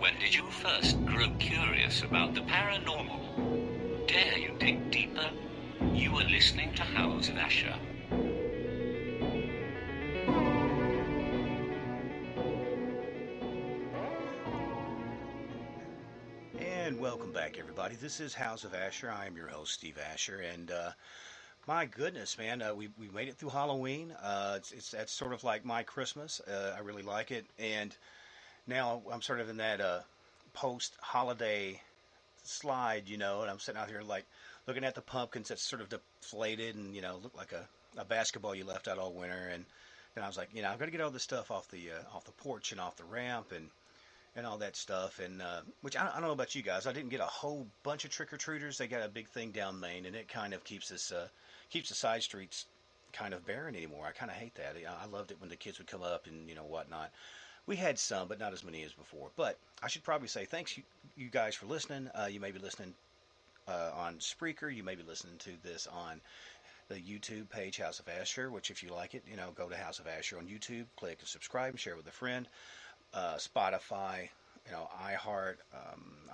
When did you first grow curious about the paranormal? Dare you dig deeper? You are listening to House of Asher. And welcome back, everybody. This is House of Asher. I am your host, Steve Asher, and my goodness, man, we made it through Halloween. That's sort of like my Christmas. I really like it, and now I'm sort of in that post-holiday slide, and I'm sitting out here like looking at the pumpkins that's sort of deflated and look like a basketball you left out all winter, and then I was like, I've got to get all this stuff off the porch and off the ramp and all that stuff, and which I don't know about you guys. I didn't get a whole bunch of trick-or-treaters. They got a big thing down Main, and it kind of keeps the side streets kind of barren anymore. I kind of hate that. I loved it when the kids would come up and whatnot. We had some, but not as many as before. But I should probably say thanks you guys for listening. You may be listening on Spreaker. You may be listening to this on the YouTube page, House of Asher, which if you like it, go to House of Asher on YouTube, click and subscribe and share with a friend. Spotify, iHeart,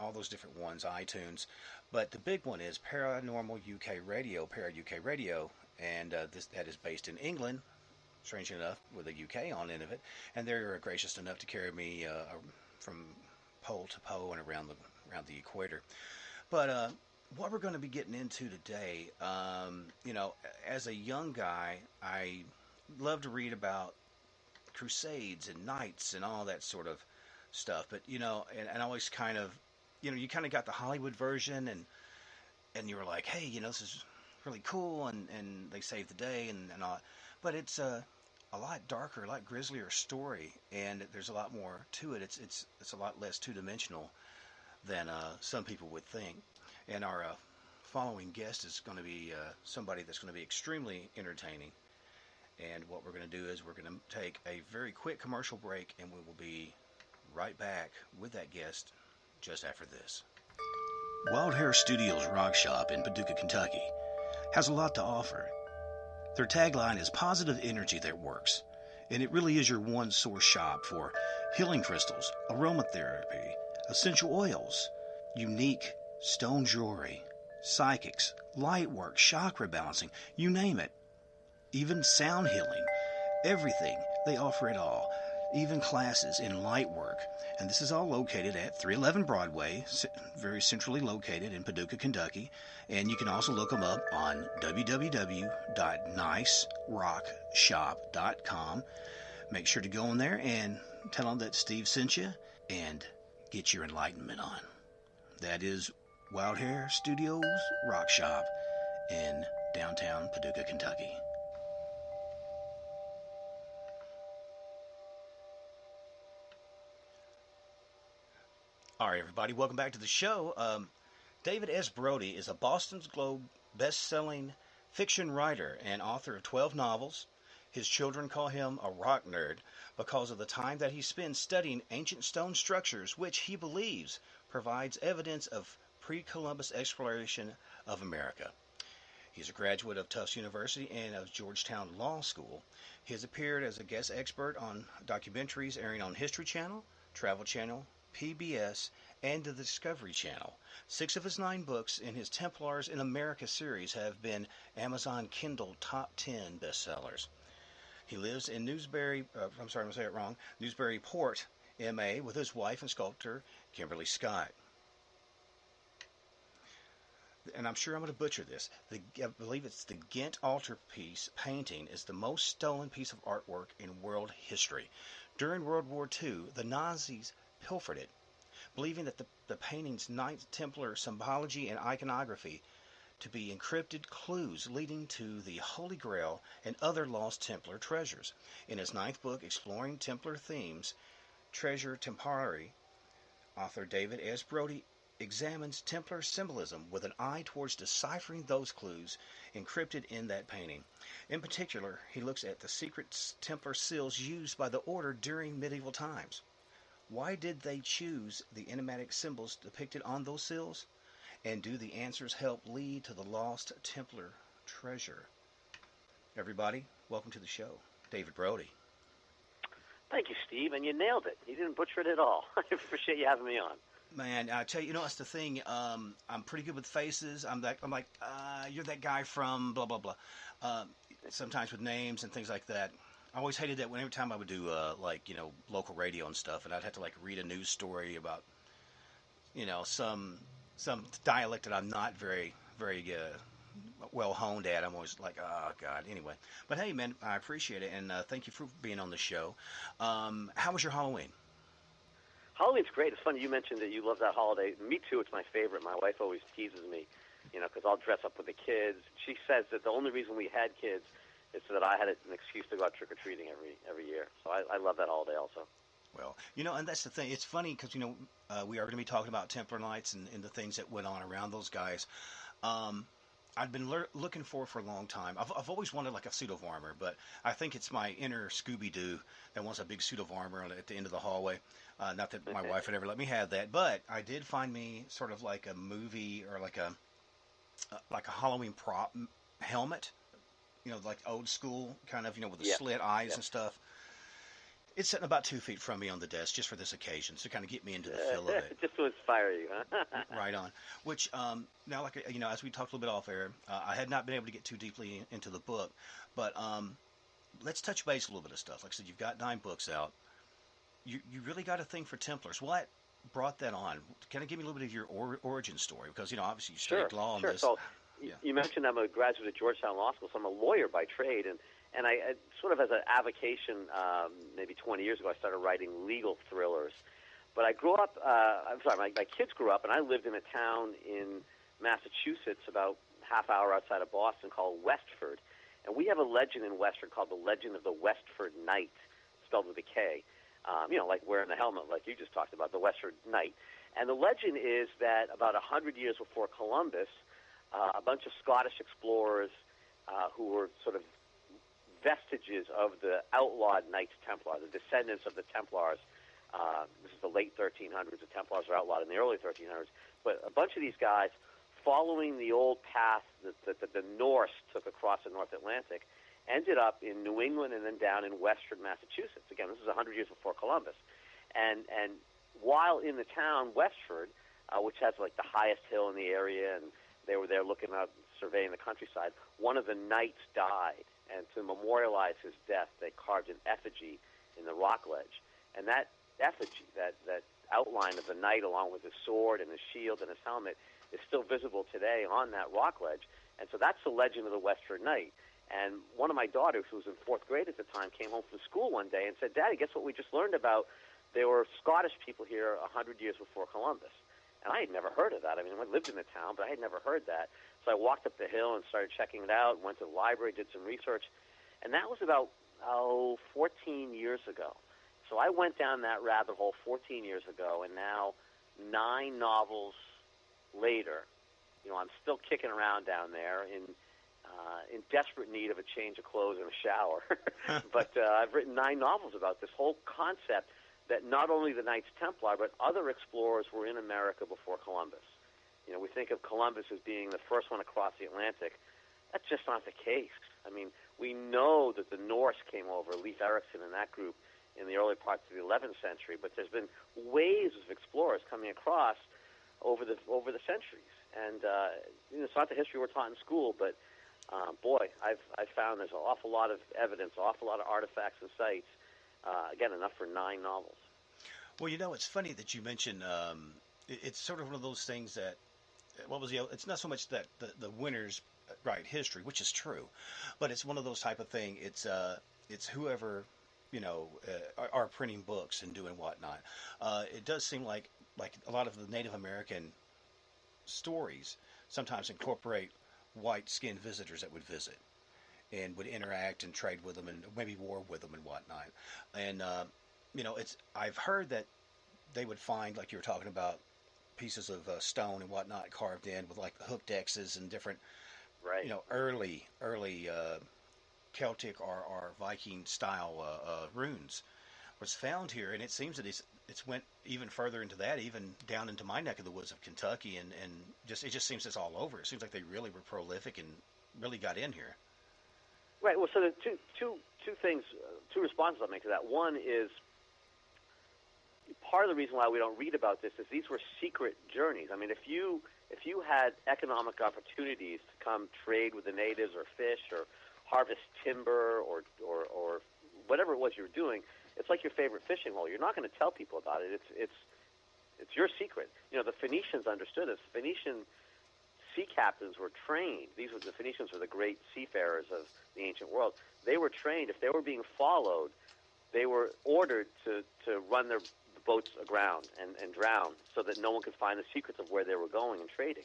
all those different ones, iTunes. But the big one is Paranormal UK Radio, Para UK Radio, and that is based in England, strangely enough, with a UK on the end of it. And they're gracious enough to carry me from pole to pole and around the equator. But what we're going to be getting into today, as a young guy, I love to read about crusades and knights and all that sort of stuff, but and always kind of you kind of got the Hollywood version, and you were like, hey, this is really cool, and they saved the day and all, but it's a lot darker, a lot grislier story, and there's a lot more to it. It's a lot less two-dimensional than some people would think. And our following guest is going to be somebody that's going to be extremely entertaining. And what we're going to do is we're going to take a very quick commercial break, and we will be right back with that guest just after this. Wild Hair Studios Rock Shop in Paducah, Kentucky has a lot to offer. Their tagline is positive energy that works, and it really is your one-source shop for healing crystals, aromatherapy, essential oils, unique stone jewelry, psychics, light work, chakra balancing, you name it. Even sound healing, everything, they offer it all, even classes in light work. And this is all located at 311 Broadway, very centrally located in Paducah, Kentucky. And you can also look them up on www.nicerockshop.com. Make sure to go in there and tell them that Steve sent you and get your enlightenment on. That is Wild Hair Studios Rock Shop in downtown Paducah, Kentucky. All right, everybody, welcome back to the show. David S. Brody is a Boston Globe best-selling fiction writer and author of 12 novels. His children call him a rock nerd because of the time that he spends studying ancient stone structures, which he believes provides evidence of pre-Columbus exploration of America. He's a graduate of Tufts University and of Georgetown Law School. He has appeared as a guest expert on documentaries airing on History Channel, Travel Channel, PBS, and the Discovery Channel. 6 of his 9 books in his Templars in America series have been Amazon Kindle Top 10 bestsellers. He lives in Newsburyport, MA, with his wife and sculptor, Kimberly Scott. And I'm sure I'm going to butcher this. I believe it's the Ghent altarpiece painting is the most stolen piece of artwork in world history. During World War II, the Nazis pilfered it, believing that the painting's Knights Templar symbology and iconography to be encrypted clues leading to the Holy Grail and other lost Templar treasures. In his 9th book, Exploring Templar Themes, Treasure Templari, author David S. Brody examines Templar symbolism with an eye towards deciphering those clues encrypted in that painting. In particular, he looks at the secret Templar seals used by the order during medieval times. Why did they choose the enigmatic symbols depicted on those seals? And do the answers help lead to the lost Templar treasure? Everybody, welcome to the show. David Brody. Thank you, Steve, and you nailed it. You didn't butcher it at all. I appreciate you having me on. Man, I tell you, that's the thing. I'm pretty good with faces. I'm like, you're that guy from blah blah blah. Sometimes with names and things like that. I always hated that every time I would do local radio and stuff, and I'd have to like read a news story about some dialect that I'm not very well honed at. I'm always like, oh God. Anyway, but hey, man, I appreciate it, and thank you for being on the show. How was your Halloween? Halloween's great. It's funny you mentioned that you love that holiday. Me too. It's my favorite. My wife always teases me, because I'll dress up with the kids. She says that the only reason we had kids is so that I had an excuse to go out trick or treating every year. So I love that holiday also. Well, and that's the thing. It's funny because we are going to be talking about Templar Knights and the things that went on around those guys. I've been looking for a long time. I've always wanted like a suit of armor, but I think it's my inner Scooby-Doo that wants a big suit of armor at the end of the hallway. Not that my wife would ever let me have that, but I did find me sort of like a movie or like a Halloween prop helmet, like old school kind of, with the slit eyes and stuff. It's sitting about 2 feet from me on the desk just for this occasion, to kind of get me into the feel of it. Just to inspire you, huh? Right on. Which, now, like, as we talked a little bit off air, I had not been able to get too deeply into the book, but let's touch base a little bit of stuff. Like I said, you've got 9 books out. You really got a thing for Templars. What brought that on? Kind of give me a little bit of your origin story, because, obviously you studied law on this. So you mentioned I'm a graduate at Georgetown Law School, so I'm a lawyer by trade, and I sort of as an avocation, maybe 20 years ago, I started writing legal thrillers. But I grew up, my kids grew up, and I lived in a town in Massachusetts about half hour outside of Boston called Westford. And we have a legend in Westford called the Legend of the Westford Knight, spelled with a K. Like wearing the helmet like you just talked about, the Westford Knight. And the legend is that about 100 years before Columbus, a bunch of Scottish explorers who were sort of vestiges of the outlawed Knights Templar, the descendants of the Templars. This is the late 1300s. The Templars were outlawed in the early 1300s. But a bunch of these guys, following the old path that the Norse took across the North Atlantic, ended up in New England and then down in Westford, Massachusetts. Again, this is 100 years before Columbus. And while in the town, Westford, which has like the highest hill in the area, and they were there looking out, surveying the countryside, one of the knights died. And to memorialize his death, they carved an effigy in the rock ledge. And that effigy, that outline of the knight along with his sword and his shield and his helmet, is still visible today on that rock ledge. And so that's the legend of the Westford Knight. And one of my daughters, who was in 4th grade at the time, came home from school one day and said, "Daddy, guess what we just learned about? There were Scottish people here 100 years before Columbus." And I had never heard of that. I mean, I lived in the town, but I had never heard that. So I walked up the hill and started checking it out, went to the library, did some research. And that was about, 14 years ago. So I went down that rabbit hole 14 years ago, and now 9 novels later, I'm still kicking around down there in desperate need of a change of clothes and a shower. But I've written 9 novels about this whole concept that not only the Knights Templar, but other explorers were in America before Columbus. We think of Columbus as being the first one across the Atlantic. That's just not the case. I mean, we know that the Norse came over, Leif Erikson and that group, in the early parts of the 11th century, but there's been waves of explorers coming across over the centuries. And it's not the history we're taught in school, but boy, I've found there's an awful lot of evidence, an awful lot of artifacts and sites. Again, enough for 9 novels. Well, it's funny that you mentioned it's sort of one of those things that, it's not so much that the winners write history, which is true, but it's one of those type of thing. It's whoever, are printing books and doing whatnot. It does seem like a lot of the Native American stories sometimes incorporate white-skinned visitors that would visit and would interact and trade with them and maybe war with them and whatnot. And, I've heard that they would find, like you were talking about, pieces of stone and whatnot carved in with like hooked X's and different, right. Early Celtic or Viking style runes was found here. And it seems that it's went even further into that, even down into my neck of the woods of Kentucky, and it just seems it's all over. It seems like they really were prolific and really got in here. Right. Well, so the two two responses I'll make to that. One is part of the reason why we don't read about this is these were secret journeys. I mean, if you had economic opportunities to come trade with the natives or fish or harvest timber or whatever it was you were doing, it's like your favorite fishing hole. You're not going to tell people about it. It's your secret. The Phoenicians understood this. Phoenician sea captains were trained. The Phoenicians were the great seafarers of the ancient world. They were trained. If they were being followed, they were ordered to run their boats aground and drown so that no one could find the secrets of where they were going and trading.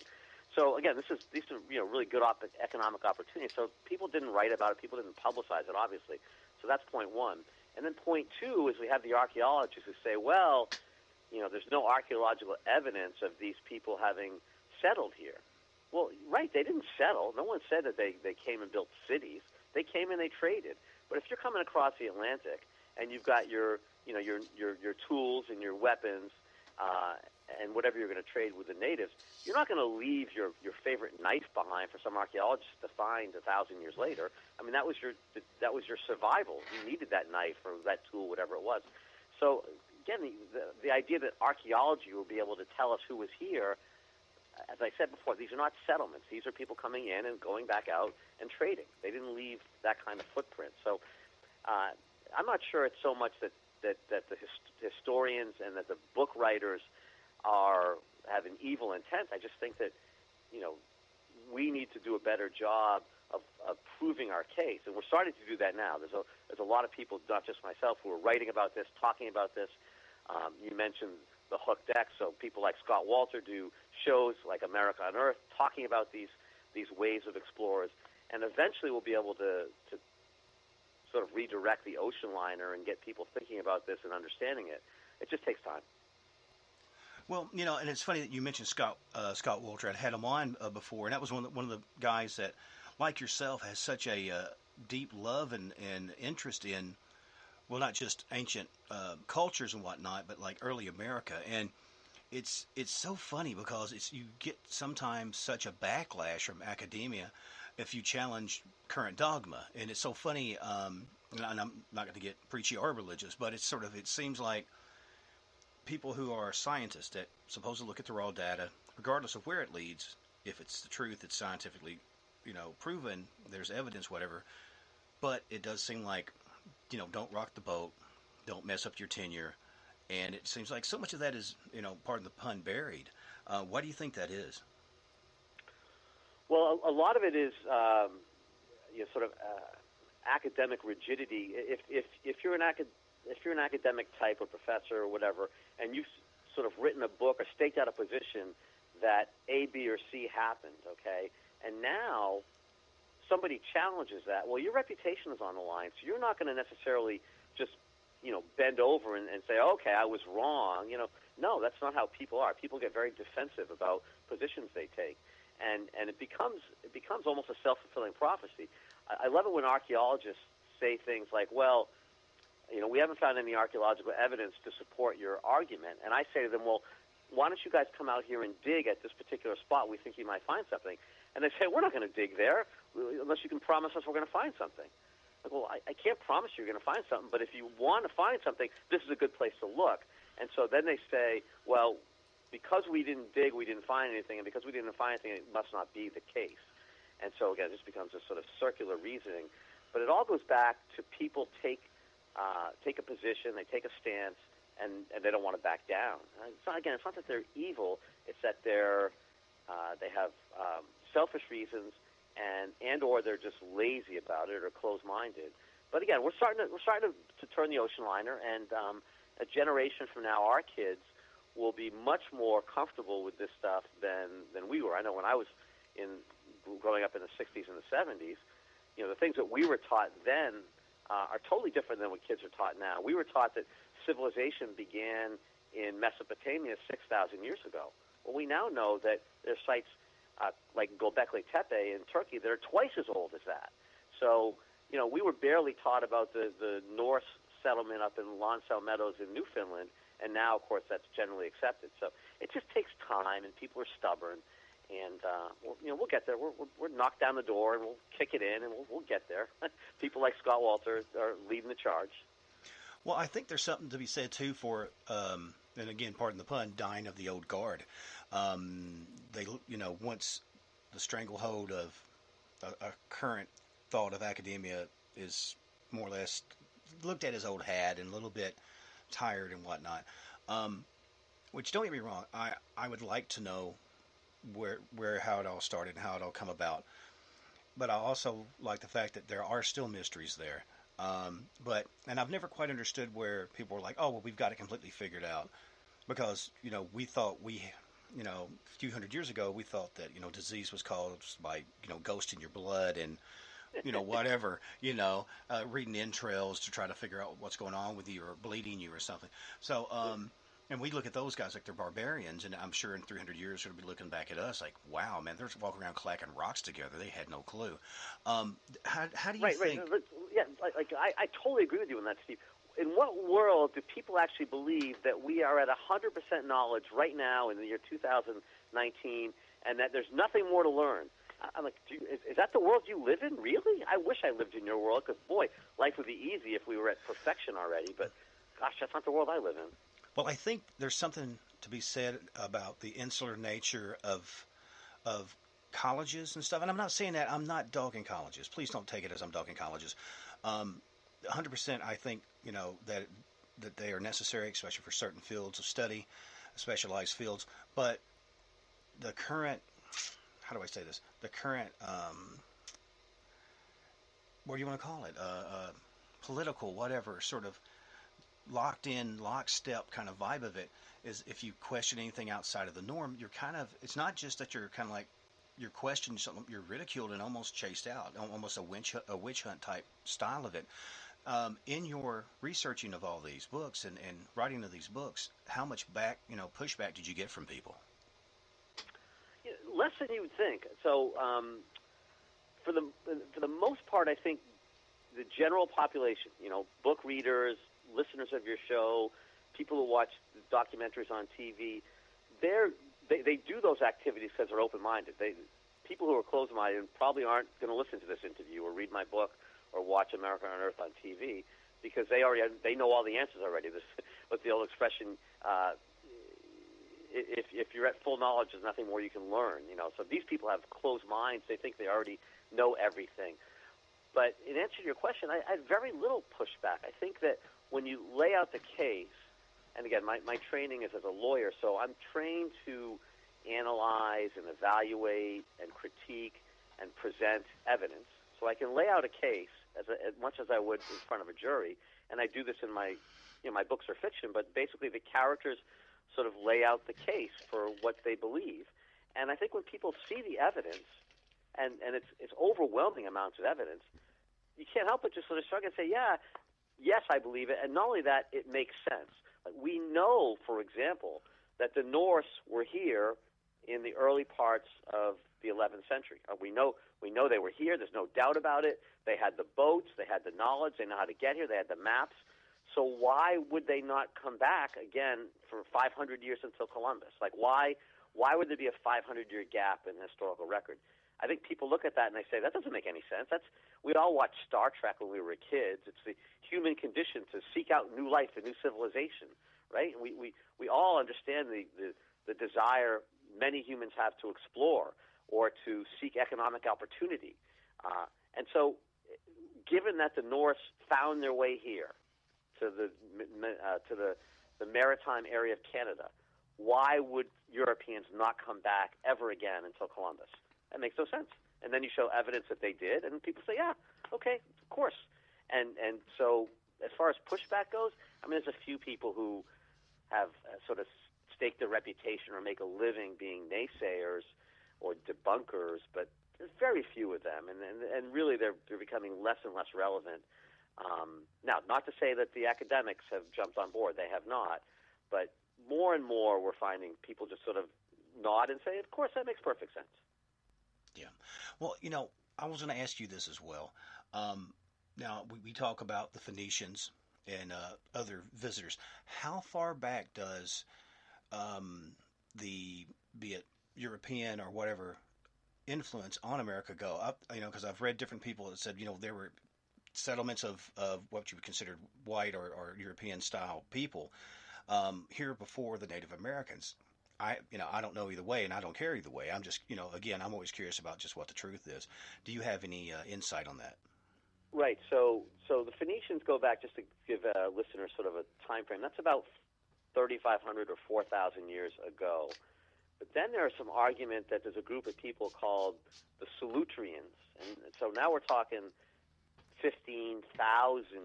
So again, these are really good economic opportunities. So people didn't write about it. People didn't publicize it, obviously. So that's point one. And then point two is we have the archaeologists who say, well, there's no archaeological evidence of these people having settled here. Well, right, they didn't settle. No one said that they came and built cities. They came and they traded. But if you're coming across the Atlantic and you've got your tools and your weapons and whatever you're going to trade with the natives, you're not going to leave your favorite knife behind for some archaeologist to find 1,000 years later. I mean, that was your survival. You needed that knife or that tool, whatever it was. So again, the idea that archaeology will be able to tell us who was here, as I said before, these are not settlements. These are people coming in and going back out and trading. They didn't leave that kind of footprint. So I'm not sure it's so much that the historians and that the book writers have an evil intent. I just think that we need to do a better job of proving our case, and we're starting to do that now. There's a lot of people, not just myself, who are writing about this, talking about this. You mentioned the hooked X, so people like Scott Walter do shows like America on Earth, talking about these waves of explorers, and eventually we'll be able to sort of redirect the ocean liner and get people thinking about this and understanding it. It just takes time. Well, and it's funny that you mentioned Scott Walter. I'd had him on before, and that was one of the guys that, like yourself, has such a deep love and interest in, well, not just ancient cultures and whatnot, but like early America. And it's so funny because you get sometimes such a backlash from academia if you challenge current dogma. And it's so funny, and I'm not going to get preachy or religious, but it seems like people who are scientists that supposed to look at the raw data, regardless of where it leads, if it's the truth, it's scientifically, proven, there's evidence, whatever. But it does seem like, don't rock the boat, don't mess up your tenure, and it seems like so much of that is, pardon the pun, buried. Why do you think that is? Well, a lot of it is, academic rigidity. If you're an academic type or professor or whatever, and you've sort of written a book or staked out a position that A, B, or C happened, okay, and now somebody challenges that, well, your reputation is on the line, so you're not going to necessarily just, bend over and say, okay, I was wrong. No, that's not how people are. People get very defensive about positions they take, and it becomes almost a self-fulfilling prophecy. I love it when archaeologists say things like, well, we haven't found any archaeological evidence to support your argument. And I say to them, well, why don't you guys come out here and dig at this particular spot? We think you might find something. And they say, we're not going to dig there unless you can promise us we're going to find something. Like, well, I can't promise you're going to find something, but if you want to find something, this is a good place to look. And so then they say, well, because we didn't dig, we didn't find anything, and because we didn't find anything, it must not be the case. And so, again, this becomes a sort of circular reasoning. But it all goes back to people take a position, they take a stance, and they don't want to back down. It's not that they're evil; it's that they have selfish reasons, and or they're just lazy about it or closed-minded. But again, we're starting to turn the ocean liner, and a generation from now, our kids will be much more comfortable with this stuff than we were. I know when I was growing up in the 60s and the 70s, the things that we were taught then are totally different than what kids are taught now. We were taught that civilization began in Mesopotamia 6,000 years ago. Well, we now know that there's sites like Göbekli Tepe in Turkey that are twice as old as that. So, we were barely taught about the Norse settlement up in Lonsdale Meadows in Newfoundland, and now, of course, that's generally accepted. So it just takes time, and people are stubborn, And we'll get there. We're knocked down the door, and we'll kick it in, and we'll get there. People like Scott Walter are leading the charge. Well, I think there's something to be said too for, and again, pardon the pun, dying of the old guard. They, once the stranglehold of a current thought of academia is more or less looked at as old hat and a little bit tired and whatnot. Which, don't get me wrong, I would like to know how it all started and how it all come about. But I also like the fact that there are still mysteries there. And I've never quite understood where people were like, oh, well, we've got it completely figured out. Because, we thought a few hundred years ago, we thought that, disease was caused by, ghosts in your blood and, whatever, reading entrails to try to figure out what's going on with you or bleeding you or something. So, and we look at those guys like they're barbarians, and I'm sure in 300 years they'll be looking back at us like, wow, man, they're walking around clacking rocks together. They had no clue. How do you think? Right. Yeah, I totally agree with you on that, Steve. In what world do people actually believe that we are at 100% knowledge right now in the year 2019 and that there's nothing more to learn? I'm like, is that the world you live in, really? I wish I lived in your world because, boy, life would be easy if we were at perfection already. But, gosh, that's not the world I live in. Well, I think there's something to be said about the insular nature of colleges and stuff. And I'm not saying that. I'm not dogging colleges. Please don't take it as I'm dogging colleges. 100%, I think, that they are necessary, especially for certain fields of study, specialized fields. But the current, how do I say this? The current, what do you want to call it? Political, whatever, sort of locked in, lockstep kind of vibe of it is if you question anything outside of the norm, you're kind of, it's not just that you're kind of like, you're questioned something, you're ridiculed and almost chased out, almost a witch hunt type style of it. In your researching of all these books and writing of these books, how much pushback did you get from people? Less than you would think. So, for the most part, I think the general population, book readers, listeners of your show, people who watch documentaries on TV, they do those activities because they're open-minded. People who are closed-minded probably aren't going to listen to this interview or read my book or watch America on Earth on TV because they know all the answers already. What's the old expression? If you're at full knowledge, there's nothing more you can learn. So these people have closed minds. They think they already know everything. But in answer to your question, I had very little pushback. I think that when you lay out the case, and again, my training is as a lawyer, so I'm trained to analyze and evaluate and critique and present evidence. So I can lay out a case as much as I would in front of a jury, and I do this in my books are fiction, but basically the characters sort of lay out the case for what they believe. And I think when people see the evidence, and it's overwhelming amounts of evidence, you can't help but just sort of shrug and say, yeah, yes, I believe it. And not only that, it makes sense. We know, for example, that the Norse were here in the early parts of the 11th century. We know they were here. There's no doubt about it. They had the boats. They had the knowledge. They know how to get here. They had the maps. So why would they not come back again for 500 years until Columbus? Like, why would there be a 500-year gap in the historical record? I think people look at that and they say, that doesn't make any sense. We all watched Star Trek when we were kids. It's the human condition to seek out new life and new civilization, right? We all understand the desire many humans have to explore or to seek economic opportunity. And so given that the Norse found their way here to the maritime area of Canada, why would Europeans not come back ever again until Columbus? That makes no sense. And then you show evidence that they did, and people say, yeah, okay, of course. And so as far as pushback goes, I mean, there's a few people who have sort of staked their reputation or make a living being naysayers or debunkers, but there's very few of them, and really they're becoming less and less relevant. Now, not to say that the academics have jumped on board. They have not. But more and more we're finding people just sort of nod and say, of course, that makes perfect sense. Yeah. Well, I was going to ask you this as well. Now, we talk about the Phoenicians and other visitors. How far back does be it European or whatever influence on America go up? Because I've read different people that said, there were settlements of what you would consider white or European style people here before the Native Americans. I don't know either way, and I don't care either way. I'm just, again, I'm always curious about just what the truth is. Do you have any insight on that? Right. So the Phoenicians go back, just to give listeners sort of a time frame. That's about 3,500 or 4,000 years ago. But then there's some argument that there's a group of people called the Solutreans, and so now we're talking 15,000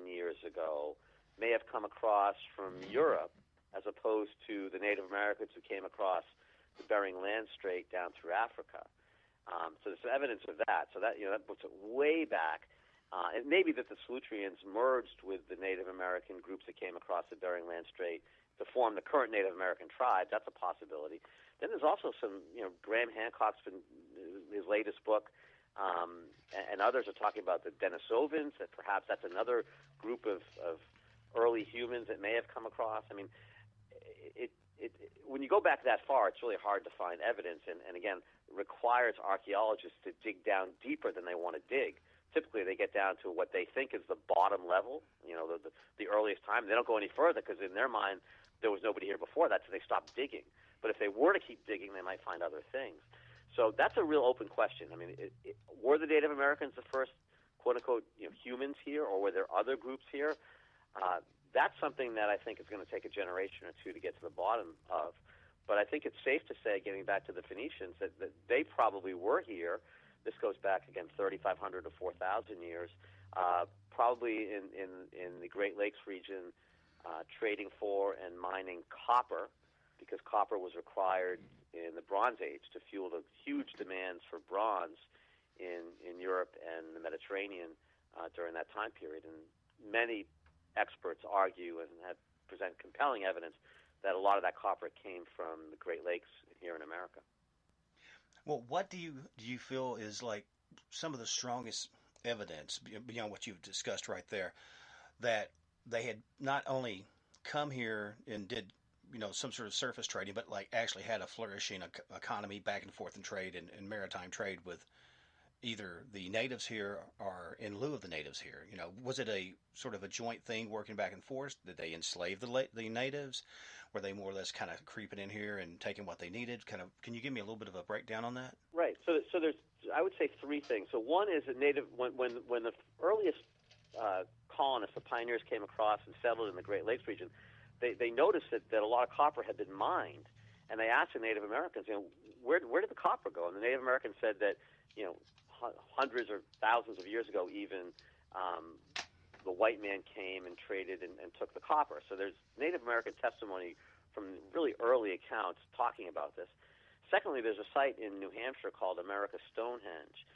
years ago, may have come across from Europe, as opposed to the Native Americans who came across the Bering Land Strait down through Africa. So there's some evidence of that. So that puts it way back. It may be that the Solutreans merged with the Native American groups that came across the Bering Land Strait to form the current Native American tribes. That's a possibility. Then there's also some, Graham Hancock's been his latest book, and others are talking about the Denisovans, that perhaps that's another group of early humans that may have come across. I mean, when you go back that far, it's really hard to find evidence, and again, requires archaeologists to dig down deeper than they want to dig. Typically, they get down to what they think is the bottom level, the earliest time. They don't go any further because in their mind, there was nobody here before that, so they stopped digging. But if they were to keep digging, they might find other things. So that's a real open question. I mean, were the Native Americans the first, quote-unquote, humans here, or were there other groups here? That's something that I think is going to take a generation or two to get to the bottom of. But I think it's safe to say, getting back to the Phoenicians, that they probably were here. This goes back, again, 3,500 to 4,000 years, probably in the Great Lakes region, trading for and mining copper, because copper was required in the Bronze Age to fuel the huge demands for bronze in Europe and the Mediterranean during that time period. And many experts argue and present compelling evidence that a lot of that copper came from the Great Lakes here in America. Well, what do you feel is like some of the strongest evidence, beyond what you've discussed right there, that they had not only come here and did some sort of surface trading, but like actually had a flourishing economy, back and forth in trade and maritime trade with either the natives here or in lieu of the natives here? Was it a sort of a joint thing, working back and forth? Did they enslave the natives? Were they more or less kind of creeping in here and taking what they needed? Can you give me a little bit of a breakdown on that? Right. So there's, I would say, three things. So one is that when the earliest colonists, the pioneers, came across and settled in the Great Lakes region, they noticed that a lot of copper had been mined, and they asked the Native Americans, where did the copper go? And the Native Americans said that, hundreds or thousands of years ago, even the white man came and traded and took the copper. So there's Native American testimony from really early accounts talking about this. Secondly, there's a site in New Hampshire called America's Stonehenge,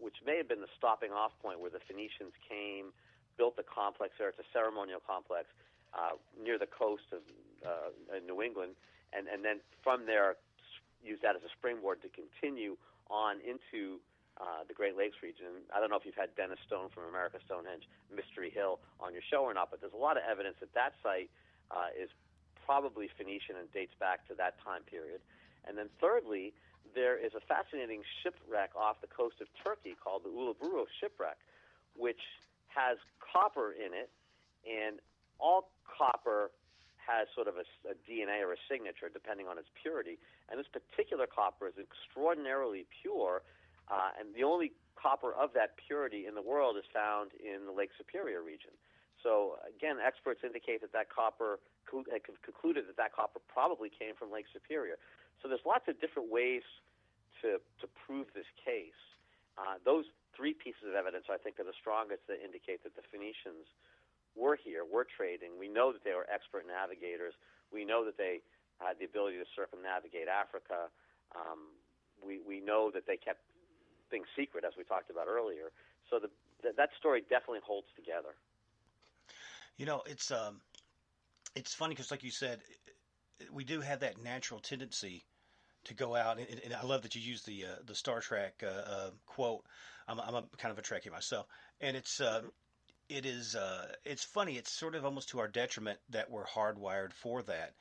which may have been the stopping off point where the Phoenicians came, built the complex there. It's a ceremonial complex near the coast of New England, and then from there use that as a springboard to continue on into the Great Lakes region. I don't know if you've had Dennis Stone from America's Stonehenge, Mystery Hill, on your show or not, but there's a lot of evidence that site is probably Phoenician and dates back to that time period. And then thirdly, there is a fascinating shipwreck off the coast of Turkey called the Burroughs Shipwreck, which has copper in it, and all copper has sort of a DNA or a signature depending on its purity. And this particular copper is extraordinarily pure, and the only copper of that purity in the world is found in the Lake Superior region. So again, experts indicate that copper concluded that copper probably came from Lake Superior. So there's lots of different ways to prove this case. Those three pieces of evidence, I think, are the strongest that indicate that the Phoenicians were here, were trading. We know that they were expert navigators. We know that they had the ability to circumnavigate Africa. We know that they kept things secret, as we talked about earlier. So that story definitely holds together. It's funny because, like you said, we do have that natural tendency to go out, and I love that you use the Star Trek quote. I'm a kind of a Trekkie myself, and it's funny. It's sort of almost to our detriment that we're hardwired for that.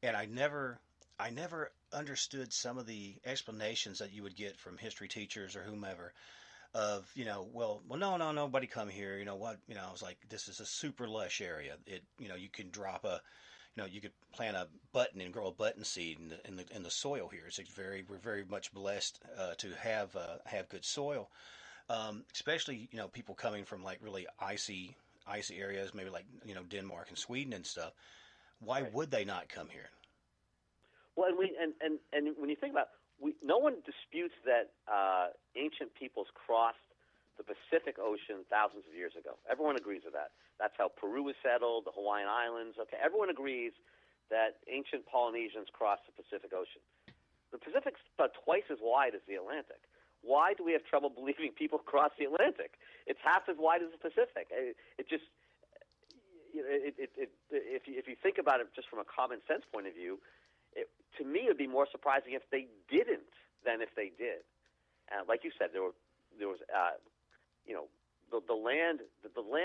And I never I never understood some of the explanations that you would get from history teachers or whomever of, well, no, nobody come here. You know what? I was like, this is a super lush area. You can drop you could plant a button and grow a button seed in the soil here. We're very much blessed to have good soil, especially people coming from like really icy areas, maybe like Denmark and Sweden and stuff. Why Right. would they not come here? Well, and when you think about no one disputes that ancient peoples crossed the Pacific Ocean thousands of years ago. Everyone agrees with that. That's how Peru was settled, the Hawaiian Islands. Okay, everyone agrees that ancient Polynesians crossed the Pacific Ocean. The Pacific's about twice as wide as the Atlantic. Why do we have trouble believing people crossed the Atlantic? It's half as wide as the Pacific. It just, if you think about it just from a common sense point of view, to me, it would be more surprising if they didn't than if they did. Like you said, there was, the land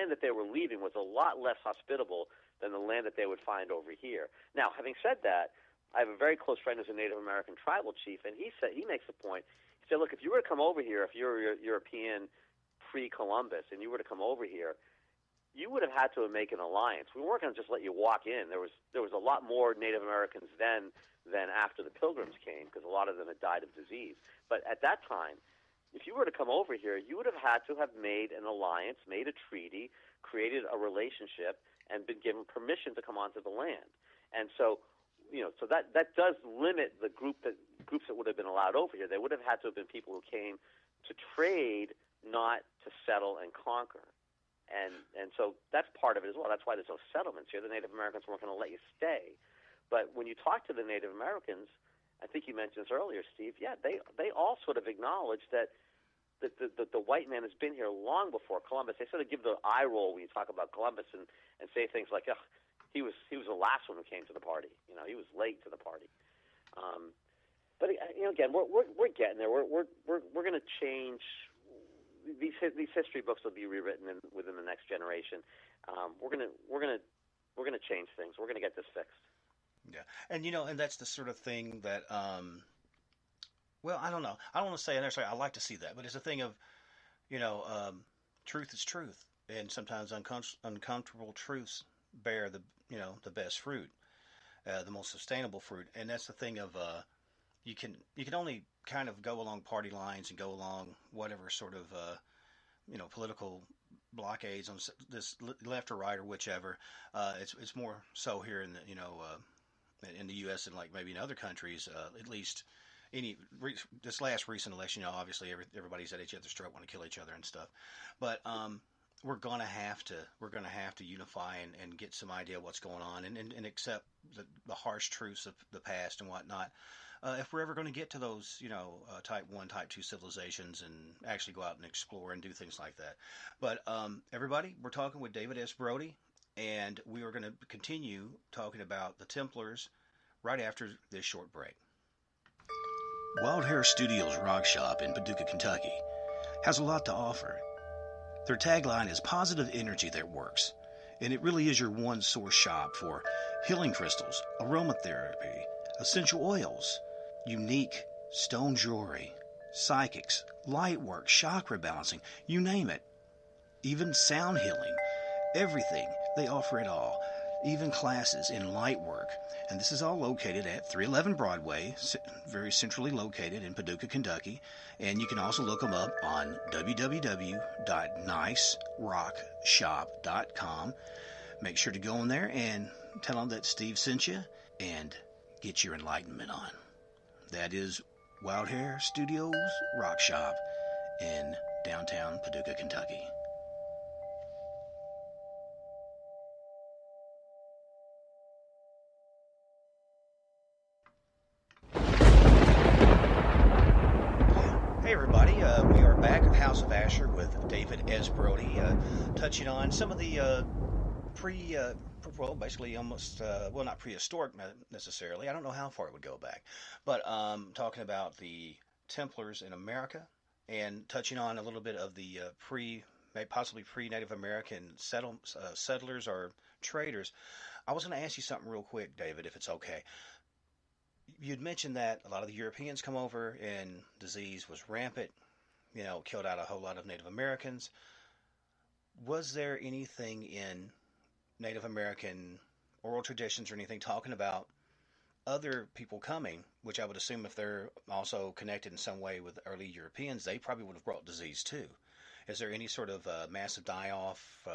that they were leaving was a lot less hospitable than the land that they would find over here. Now, having said that, I have a very close friend who's a Native American tribal chief, and he makes the point. He said, look, if you were to come over here, if you're a European pre-Columbus, and you were to come over here, you would have had to make an alliance. We weren't going to just let you walk in. There was a lot more Native Americans then than after the Pilgrims came, because a lot of them had died of disease. But at that time, if you were to come over here, you would have had to have made an alliance, made a treaty, created a relationship, and been given permission to come onto the land. And so, so that does limit the groups that would have been allowed over here. They would have had to have been people who came to trade, not to settle and conquer. And so that's part of it as well. That's why there's no settlements here. The Native Americans weren't going to let you stay. But when you talk to the Native Americans, I think you mentioned this earlier, Steve, yeah, they all sort of acknowledge that the white man has been here long before Columbus. They sort of give the eye roll when you talk about Columbus and say things like, oh, he was the last one who came to the party. He was late to the party. But again, we're getting there. We're going to change. These history books will be rewritten within the next generation. We're gonna change things. We're gonna get this fixed. Yeah, and that's the sort of thing that, well, I don't know. I don't want to say necessarily I like to see that, but it's a thing of, truth is truth, and sometimes uncomfortable truths bear the best fruit, the most sustainable fruit, and that's the thing of, you can only kind of go along party lines and go along whatever sort of political blockades on this left or right or whichever. It's more so here in the in the U.S. and like maybe in other countries, at least this last recent election. Obviously everybody's at each other's throat, want to kill each other and stuff, but we're gonna have to unify and get some idea of what's going on and accept the harsh truths of the past and whatnot. If we're ever going to get to those, type 1, type 2 civilizations and actually go out and explore and do things like that. But everybody, we're talking with David S. Brody, and we are going to continue talking about the Templars right after this short break. Wild Hair Studios Rock Shop in Paducah, Kentucky has a lot to offer. Their tagline is positive energy that works, and it really is your one-source shop for healing crystals, aromatherapy, essential oils, unique stone jewelry, psychics, light work, chakra balancing, you name it. Even sound healing, everything. They offer it all. Even classes in light work. And this is all located at 311 Broadway, very centrally located in Paducah, Kentucky. And you can also look them up on www.nicerockshop.com. Make sure to go in there and tell them that Steve sent you and get your enlightenment on. That is Wild Hair Studios Rock Shop in downtown Paducah, Kentucky. Hey everybody, we are back at House of Asher with David S. Brody, touching on some of the basically almost, not prehistoric necessarily. I don't know how far it would go back, but talking about the Templars in America and touching on a little bit of the possibly pre-Native American settlers or traders. I was going to ask you something real quick, David, if it's okay. you'd mentioned that a lot of the Europeans come over and disease was rampant, killed out a whole lot of Native Americans. Was there anything in Native American oral traditions or anything talking about other people coming, which I would assume if they're also connected in some way with early Europeans, they probably would have brought disease too? Is there any sort of massive die-off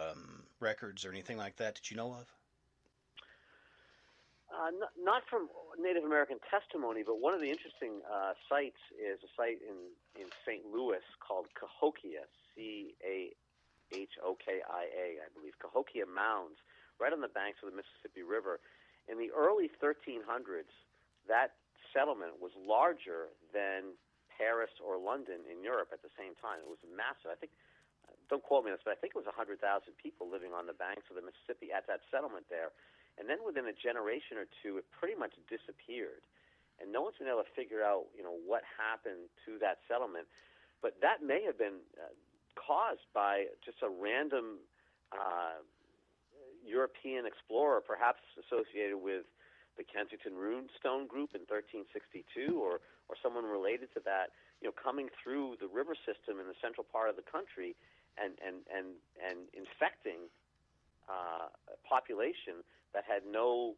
records or anything like that you know of? Not from Native American testimony, but one of the interesting sites is a site in St. Louis called Cahokia, Cahokia, I believe, Cahokia Mounds, right on the banks of the Mississippi River. In the early 1300s, that settlement was larger than Paris or London in Europe at the same time. It was massive. I think, don't quote me on this, but I think it was 100,000 people living on the banks of the Mississippi at that settlement there. And then within a generation or two, it pretty much disappeared. And no one's been able to figure out, what happened to that settlement. But that may have been caused by just a random European explorer, perhaps associated with the Kensington Runestone Group in 1362, or someone related to that, coming through the river system in the central part of the country and infecting a population that had no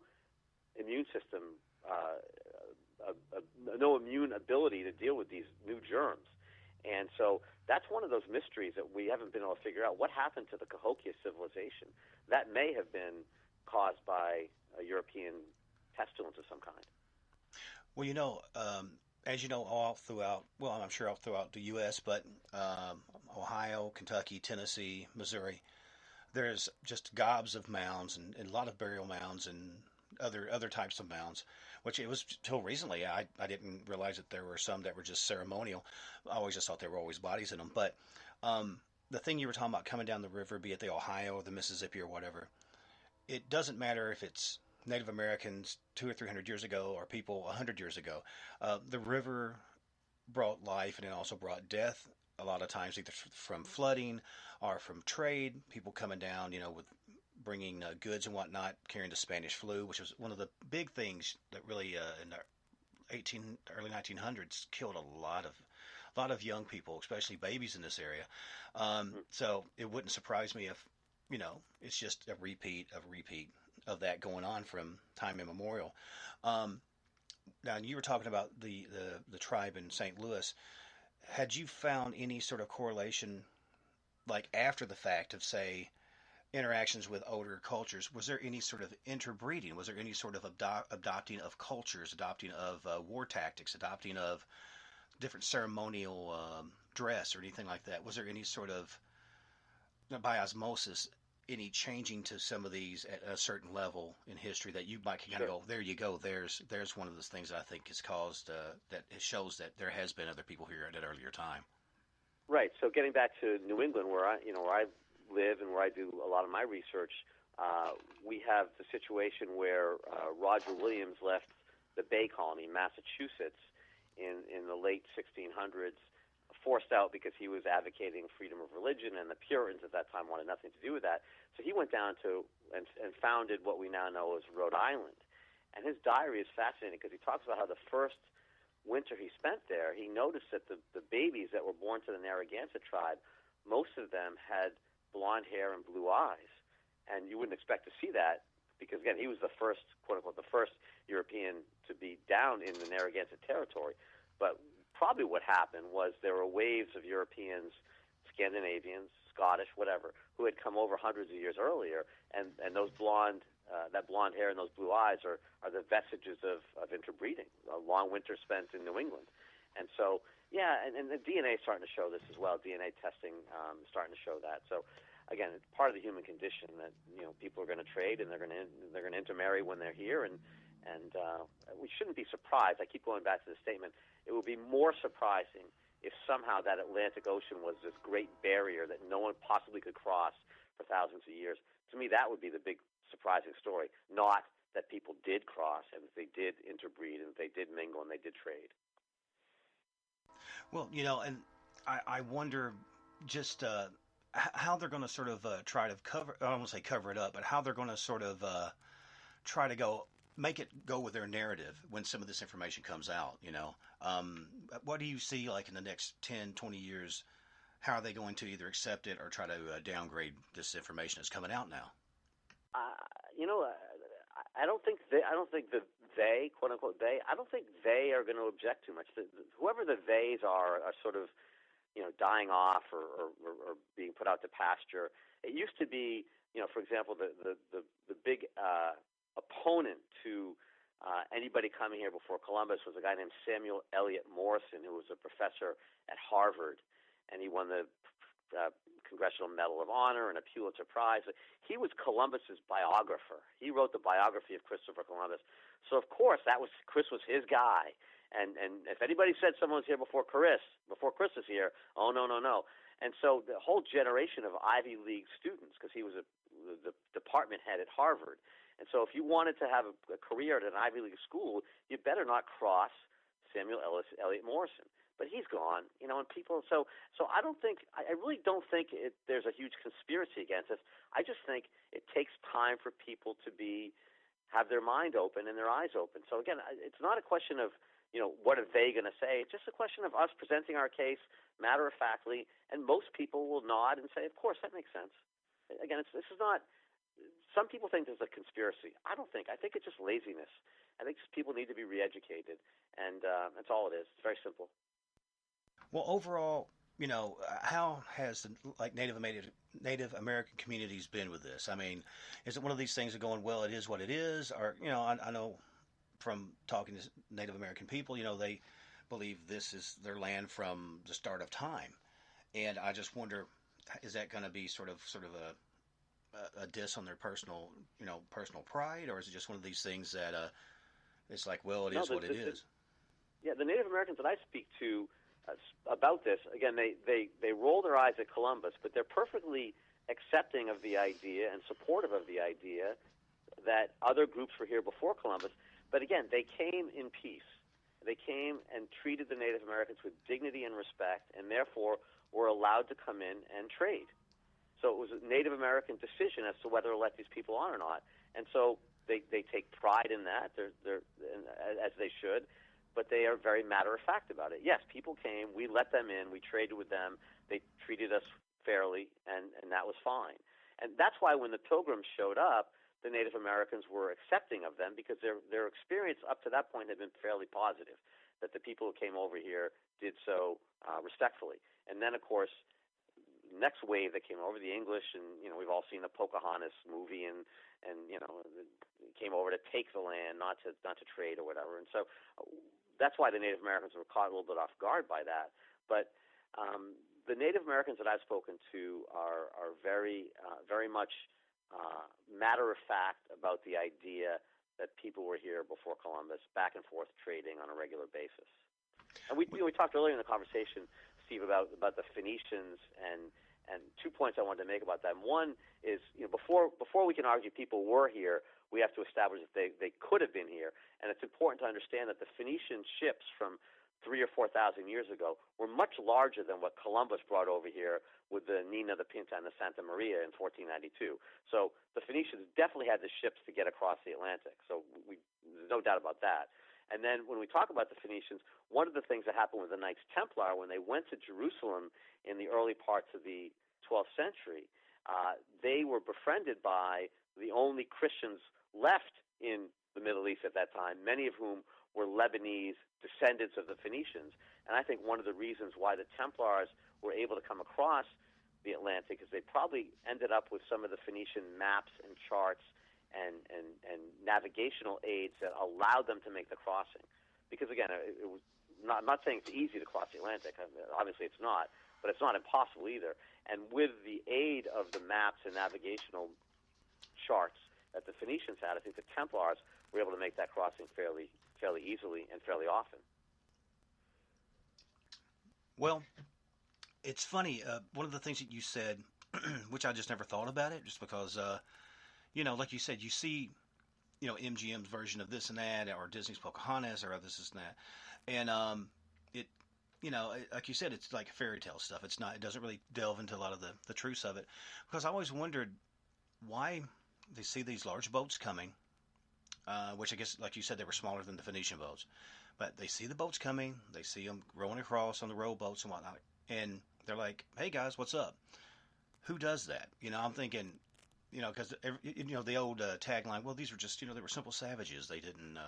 immune system, no immune ability to deal with these new germs. And so that's one of those mysteries that we haven't been able to figure out. What happened to the Cahokia civilization? That may have been caused by a European pestilence of some kind. Well, as you know, all throughout, well, I'm sure all throughout the U.S., but Ohio, Kentucky, Tennessee, Missouri, there's just gobs of mounds and a lot of burial mounds and other types of mounds, which it was till recently. I didn't realize that there were some that were just ceremonial. I always just thought there were always bodies in them. But the thing you were talking about coming down the river, be it the Ohio or the Mississippi or whatever, it doesn't matter if it's Native Americans 200 or 300 years ago or people 100 years ago. The river brought life and it also brought death. A lot of times, either from flooding or from trade, people coming down, with bringing goods and whatnot, carrying the Spanish flu, which was one of the big things that really in the early 1900s killed a lot of young people, especially babies in this area. So it wouldn't surprise me if it's just a repeat of that going on from time immemorial. Now you were talking about the tribe in St. Louis. Had you found any sort of correlation, like after the fact, of say interactions with older cultures? Was there any sort of interbreeding? Was there any sort of adopting of cultures, adopting of war tactics, adopting of different ceremonial dress or anything like that? Was there any sort of, by osmosis, any changing to some of these at a certain level in history that you might kind of go, there you go, there's one of those things that I think has caused, that it shows that there has been other people here at an earlier time? Right. So getting back to New England, where I live and where I do a lot of my research, we have the situation where Roger Williams left the Bay Colony, Massachusetts, in the late 1600s, forced out because he was advocating freedom of religion, and the Puritans at that time wanted nothing to do with that. So he went down to and founded what we now know as Rhode Island. And his diary is fascinating because he talks about how the first winter he spent there, he noticed that the babies that were born to the Narragansett tribe, most of them had blonde hair and blue eyes. And you wouldn't expect to see that because, again, he was the first, quote-unquote, the first European to be down in the Narragansett territory. But probably what happened was there were waves of Europeans, Scandinavians, Scottish, whatever, who had come over hundreds of years earlier, and those that blonde hair and those blue eyes are the vestiges of interbreeding, a long winter spent in New England. And so, yeah, and the DNA is starting to show this as well. DNA testing is starting to show that. So, again, it's part of the human condition that people are going to trade and they're going to intermarry when they're here, and we shouldn't be surprised. I keep going back to the statement. It would be more surprising if somehow that Atlantic Ocean was this great barrier that no one possibly could cross for thousands of years. To me, that would be the big surprising story, not that people did cross and that they did interbreed and that they did mingle and they did trade. Well, and I wonder just how they're going to sort of try to cover, I don't want to say cover it up, but how they're going to sort of try to go make it go with their narrative when some of this information comes out, what do you see like in the next 10, 20 years? How are they going to either accept it or try to downgrade this information that's coming out now? Uh, I don't think they, quote unquote they, I don't think they are going to object too much. Whoever the theys are sort of, dying off or being put out to pasture. It used to be, for example, the big opponent to anybody coming here before Columbus was a guy named Samuel Eliot Morison, who was a professor at Harvard, and he won the Congressional Medal of Honor and a Pulitzer Prize. He was Columbus's biographer. He wrote the biography of Christopher Columbus. So of course Chris was his guy. And if anybody said someone was here before Chris is here, oh no. And so the whole generation of Ivy League students, because he was the department head at Harvard. And so if you wanted to have a career at an Ivy League school, you better not cross Samuel Eliot Morison. But he's gone, and people. So I really don't think there's a huge conspiracy against us. I just think it takes time for people to have their mind open and their eyes open. So again, it's not a question of what are they going to say. It's just a question of us presenting our case matter of factly, and most people will nod and say, of course, that makes sense. Again, this is not. Some people think there's a conspiracy. I don't think. I think it's just laziness. I think people need to be re-educated, and that's all it is. It's very simple. Well, overall, how has the Native American communities been with this? I mean, is it one of these things that going, well, it is what it is, or I know from talking to Native American people, they believe this is their land from the start of time, and I just wonder, is that going to be sort of a diss on their personal pride, or is it just one of these things that it's like, well, it is what it is? Yeah, the Native Americans that I speak to about this, again, they roll their eyes at Columbus, but they're perfectly accepting of the idea and supportive of the idea that other groups were here before Columbus. But again, they came in peace. They came and treated the Native Americans with dignity and respect, and therefore were allowed to come in and trade. So it was a Native American decision as to whether to let these people on or not. And so they take pride in that, as they should, but they are very matter-of-fact about it. Yes, people came, we let them in, we traded with them, they treated us fairly, and that was fine. And that's why when the Pilgrims showed up, the Native Americans were accepting of them, because their experience up to that point had been fairly positive, that the people who came over here did so respectfully. And then, of course, next wave that came over, the English, and we've all seen the Pocahontas movie, and came over to take the land, not to trade or whatever. And so that's why the Native Americans were caught a little bit off guard by that. But the Native Americans that I've spoken to are very much matter of fact about the idea that people were here before Columbus, back and forth trading on a regular basis. And we talked earlier in the conversation, Steve, about the Phoenicians, and 2 points I wanted to make about that. One is, before we can argue people were here, we have to establish that they could have been here. And it's important to understand that the Phoenician ships from 3,000 or 4,000 years ago were much larger than what Columbus brought over here with the Nina, the Pinta, and the Santa Maria in 1492. So the Phoenicians definitely had the ships to get across the Atlantic. So there's no doubt about that. And then when we talk about the Phoenicians, one of the things that happened with the Knights Templar when they went to Jerusalem in the early parts of the 12th century, they were befriended by the only Christians left in the Middle East at that time, many of whom were Lebanese descendants of the Phoenicians. And I think one of the reasons why the Templars were able to come across the Atlantic is they probably ended up with some of the Phoenician maps and charts and navigational aids that allowed them to make the crossing. Because again, it was I'm not saying it's easy to cross the Atlantic. Obviously it's not, but it's not impossible either. And with the aid of the maps and navigational charts that the Phoenicians had, I think the Templars were able to make that crossing fairly easily and fairly often. Well, it's funny. One of the things that you said, which I just never thought about it, just because, like you said, you see, MGM's version of this and that, or Disney's Pocahontas, or this and that, and it, like you said, it's like fairy tale stuff. It's not. It doesn't really delve into a lot of the truths of it, because I always wondered why they see these large boats coming, which I guess, like you said, they were smaller than the Phoenician boats. But they see the boats coming, they see them rowing across on the rowboats and whatnot, and they're like, "Hey guys, what's up?" Who does that? I'm thinking, because the old tagline, well, these were just, they were simple savages. They didn't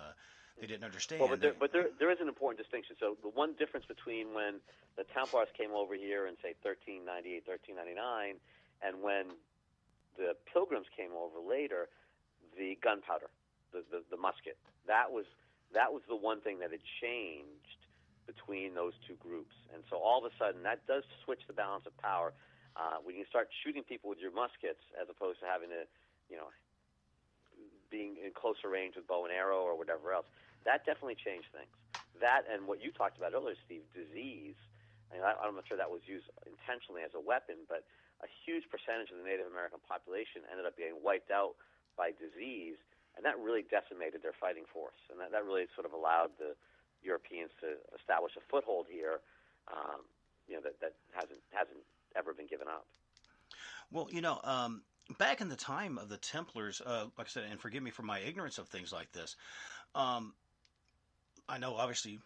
understand. Well, there is an important distinction. So the one difference between when the Templars came over here in, say, 1398, 1399, and when the Pilgrims came over later, the gunpowder, the musket, that was the one thing that had changed between those two groups. And so all of a sudden, that does switch the balance of power. When you start shooting people with your muskets, as opposed to having to, being in closer range with bow and arrow or whatever else, that definitely changed things. That and what you talked about earlier, Steve, disease. I'm not sure that was used intentionally as a weapon, but a huge percentage of the Native American population ended up getting wiped out by disease, and that really decimated their fighting force. And that really sort of allowed the Europeans to establish a foothold here, that hasn't ever been given up. Well, back in the time of the Templars, like I said, and forgive me for my ignorance of things like this, I know obviously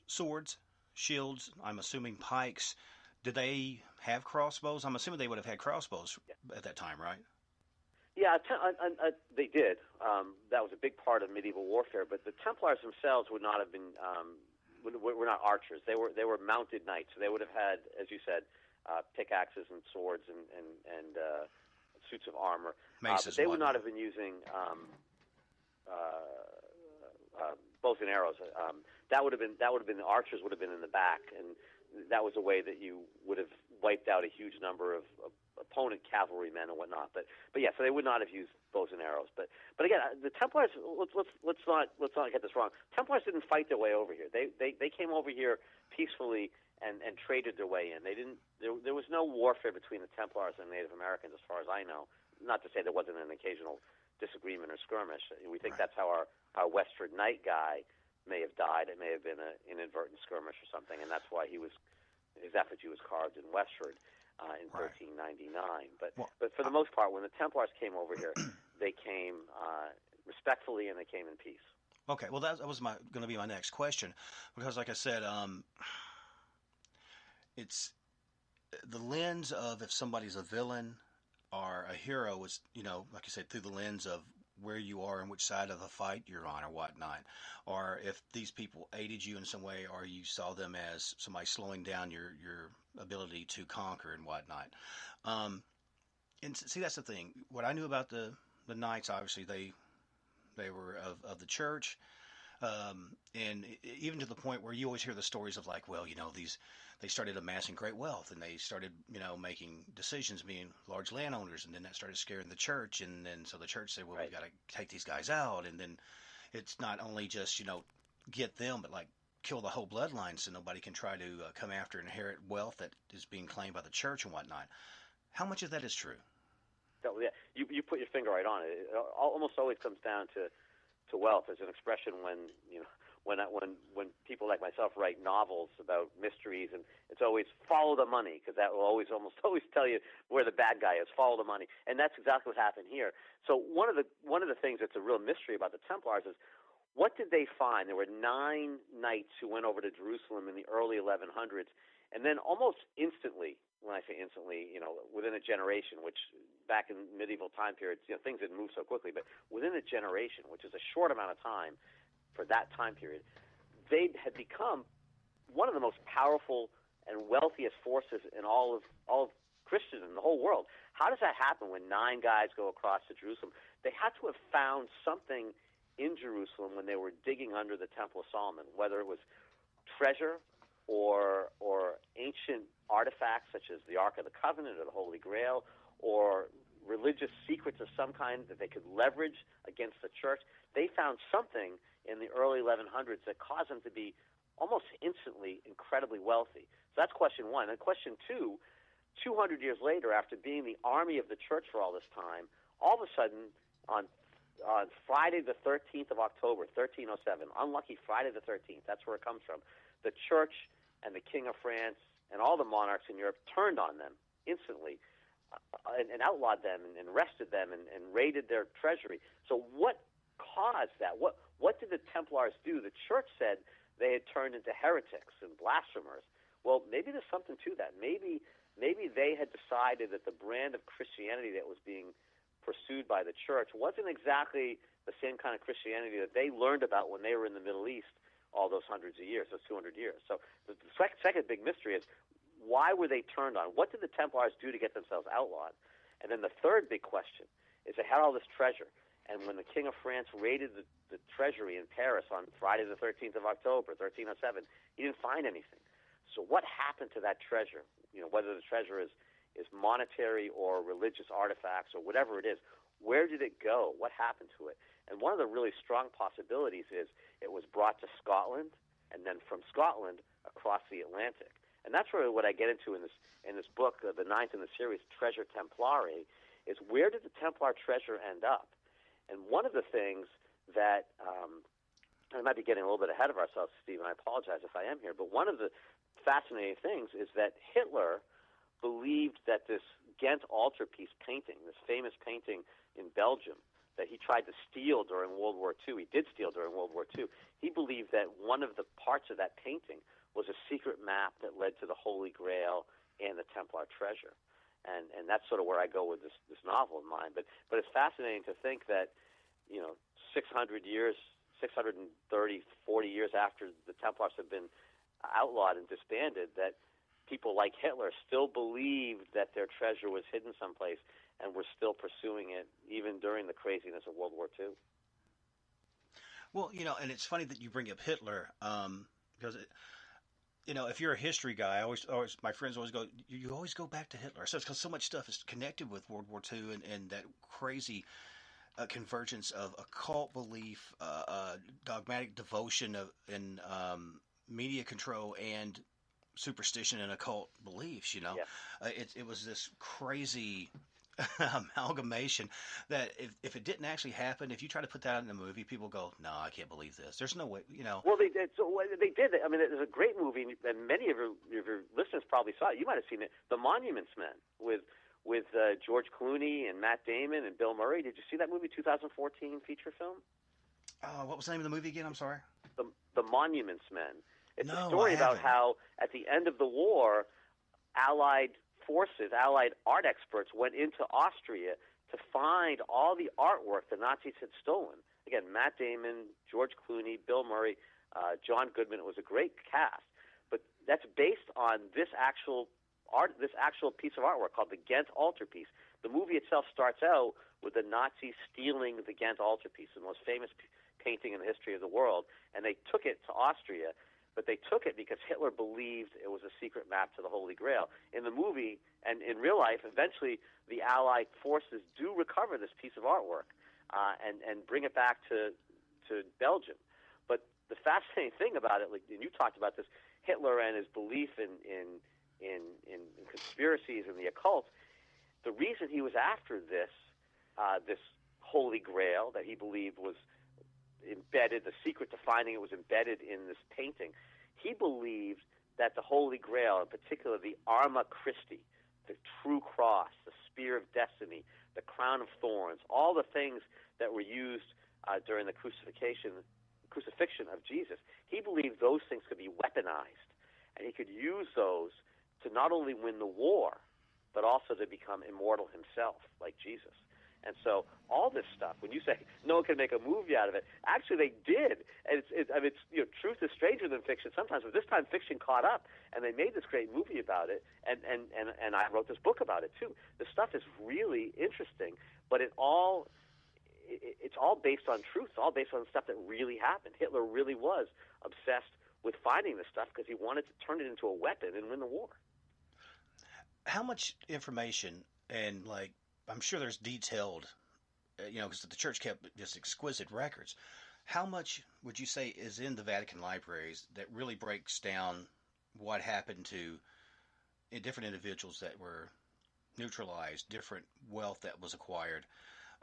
swords, shields, I'm assuming pikes. Did they have crossbows? I'm assuming they would have had crossbows at that time, right? Yeah, they did. That was a big part of medieval warfare, but the Templars themselves would not have been were not archers. They were mounted knights. So they would have had, as you said, pickaxes and swords and suits of armor. But they would not have been using bows and arrows. That would have been the archers would have been in the back, and that was a way that you would have wiped out a huge number of opponent cavalrymen and whatnot. But yeah, so they would not have used bows and arrows. But again, the Templars. Let's not get this wrong. Templars didn't fight their way over here. They came over here peacefully and traded their way in. They didn't. There was no warfare between the Templars and Native Americans, as far as I know. Not to say there wasn't an occasional disagreement or skirmish. We think that's how our Westford Knight guy may have died. It may have been an inadvertent skirmish or something, and that's why his effigy was carved in Westford in 1399. But for the most part, when the Templars came over here, they came respectfully and they came in peace. Okay, well that was going to be my next question, because like I said, it's the lens of if somebody's a villain or a hero is, like you said, through the lens of where you are and which side of the fight you're on or whatnot, or if these people aided you in some way or you saw them as somebody slowing down your ability to conquer and whatnot. And see, that's the thing. What I knew about the knights, obviously they were of the church, and even to the point where you always hear the stories of like, well, they started amassing great wealth and they started, making decisions, being large landowners, and then that started scaring the church, and then so the church said, well, we've got to take these guys out, and then it's not only just, get them, but like kill the whole bloodline so nobody can try to come after and inherit wealth that is being claimed by the church and whatnot. How much of that is true? Yeah, you put your finger right on it. It almost always comes down to wealth. There's an expression when people like myself write novels about mysteries, and it's always follow the money, because that will almost always tell you where the bad guy is. Follow the money, and that's exactly what happened here. So one of the things that's a real mystery about the Templars is, what did they find? There were 9 knights who went over to Jerusalem in the early 1100s, and then almost instantly, when I say instantly, within a generation, which back in medieval time periods, things didn't move so quickly, but within a generation, which is a short amount of time for that time period, they had become one of the most powerful and wealthiest forces in all of Christendom, the whole world. How does that happen when 9 guys go across to Jerusalem? They had to have found something in Jerusalem when they were digging under the Temple of Solomon, whether it was treasure or ancient artifacts such as the Ark of the Covenant or the Holy Grail, or religious secrets of some kind that they could leverage against the church. They found something in the early 1100s that caused them to be almost instantly incredibly wealthy. So that's question one. And question two, 200 years later, after being the army of the church for all this time, all of a sudden on Friday the 13th of October, 1307, unlucky Friday the 13th, that's where it comes from, the church and the King of France and all the monarchs in Europe turned on them instantly. and outlawed them and arrested them and raided their treasury. So what caused that? What did the Templars do? The church said they had turned into heretics and blasphemers. Well, maybe there's something to that. Maybe they had decided that the brand of Christianity that was being pursued by the church wasn't exactly the same kind of Christianity that they learned about when they were in the Middle East all those hundreds of years, those 200 years. So the second big mystery is, why were they turned on? What did the Templars do to get themselves outlawed? And then the third big question is, they had all this treasure, and when the King of France raided the treasury in Paris on Friday the 13th of October, 1307, he didn't find anything. So what happened to that treasure? Whether the treasure is monetary or religious artifacts or whatever it is, where did it go? What happened to it? And one of the really strong possibilities is it was brought to Scotland, and then from Scotland across the Atlantic. And that's really what I get into in this book, the ninth in the series, Treasure Templari, is where did the Templar treasure end up? And one of the things that, I might be getting a little bit ahead of ourselves, Steve, and I apologize if I am here, but one of the fascinating things is that Hitler believed that this Ghent altarpiece painting, this famous painting in Belgium, that he tried to steal during World War II, he did steal during World War II, he believed that one of the parts of that painting was a secret map that led to the Holy Grail and the Templar treasure. And that's sort of where I go with this novel of mine. But it's fascinating to think that, 600 years, 630, 40 years after the Templars have been outlawed and disbanded, that people like Hitler still believed that their treasure was hidden someplace and were still pursuing it even during the craziness of World War II. Well, and it's funny that you bring up Hitler, because if you're a history guy, I always my friends always go, you always go back to Hitler. So it's because so much stuff is connected with World War II and that crazy convergence of occult belief, dogmatic devotion and media control and superstition and occult beliefs. Yeah. It was this crazy amalgamation that if it didn't actually happen, if you try to put that in a movie, people go, no, I can't believe this. There's no way, Well, they did. So they did. I mean, there's a great movie, and many of your listeners probably saw it. You might have seen it, The Monuments Men, with George Clooney and Matt Damon and Bill Murray. Did you see that movie, 2014 feature film? What was the name of the movie again? I'm sorry. The Monuments Men. It's No, a story I about haven't. how, at the end of the war, Allied forces, Allied art experts went into Austria to find all the artwork the Nazis had stolen. Again, Matt Damon, George Clooney, Bill Murray, John Goodman. It was a great cast. But that's based on this actual piece of artwork called the Ghent altarpiece. The movie itself starts out with the Nazis stealing the Ghent altarpiece, the most famous painting in the history of the world, and they took it to Austria. But they took it because Hitler believed it was a secret map to the Holy Grail. In the movie and in real life, eventually the Allied forces do recover this piece of artwork and bring it back to Belgium. But the fascinating thing about it, and you talked about this, Hitler and his belief in conspiracies and the occult, the reason he was after this Holy Grail that he believed was embedded, the secret to finding it was embedded in this painting. He believed that the Holy Grail, in particular the Arma Christi, the true cross, the spear of destiny, the crown of thorns, all the things that were used during the crucifixion of Jesus, he believed those things could be weaponized, and he could use those to not only win the war, but also to become immortal himself, like Jesus. And so all this stuff, when you say no one can make a movie out of it, actually they did. And it's truth is stranger than fiction sometimes, but this time fiction caught up, and they made this great movie about it. And I wrote this book about it too. The stuff is really interesting, but it's all based on truth. It's all based on stuff that really happened. Hitler really was obsessed with finding this stuff because he wanted to turn it into a weapon and win the war. How much information and I'm sure there's detailed, because the church kept just exquisite records. How much would you say is in the Vatican libraries that really breaks down what happened to different individuals that were neutralized, different wealth that was acquired?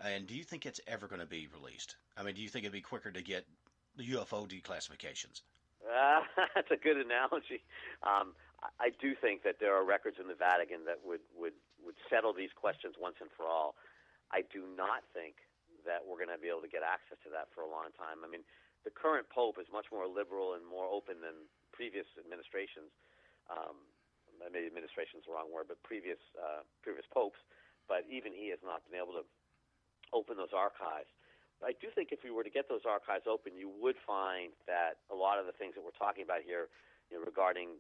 And do you think it's ever going to be released? I mean, do you think it'd be quicker to get the UFO declassifications? That's a good analogy. I do think that there are records in the Vatican that would settle these questions once and for all. I do not think that we're going to be able to get access to that for a long time. I mean, the current Pope is much more liberal and more open than previous administrations. Maybe administration is the wrong word, but previous popes. But even he has not been able to open those archives. But I do think if we were to get those archives open, you would find that a lot of the things that we're talking about here, regarding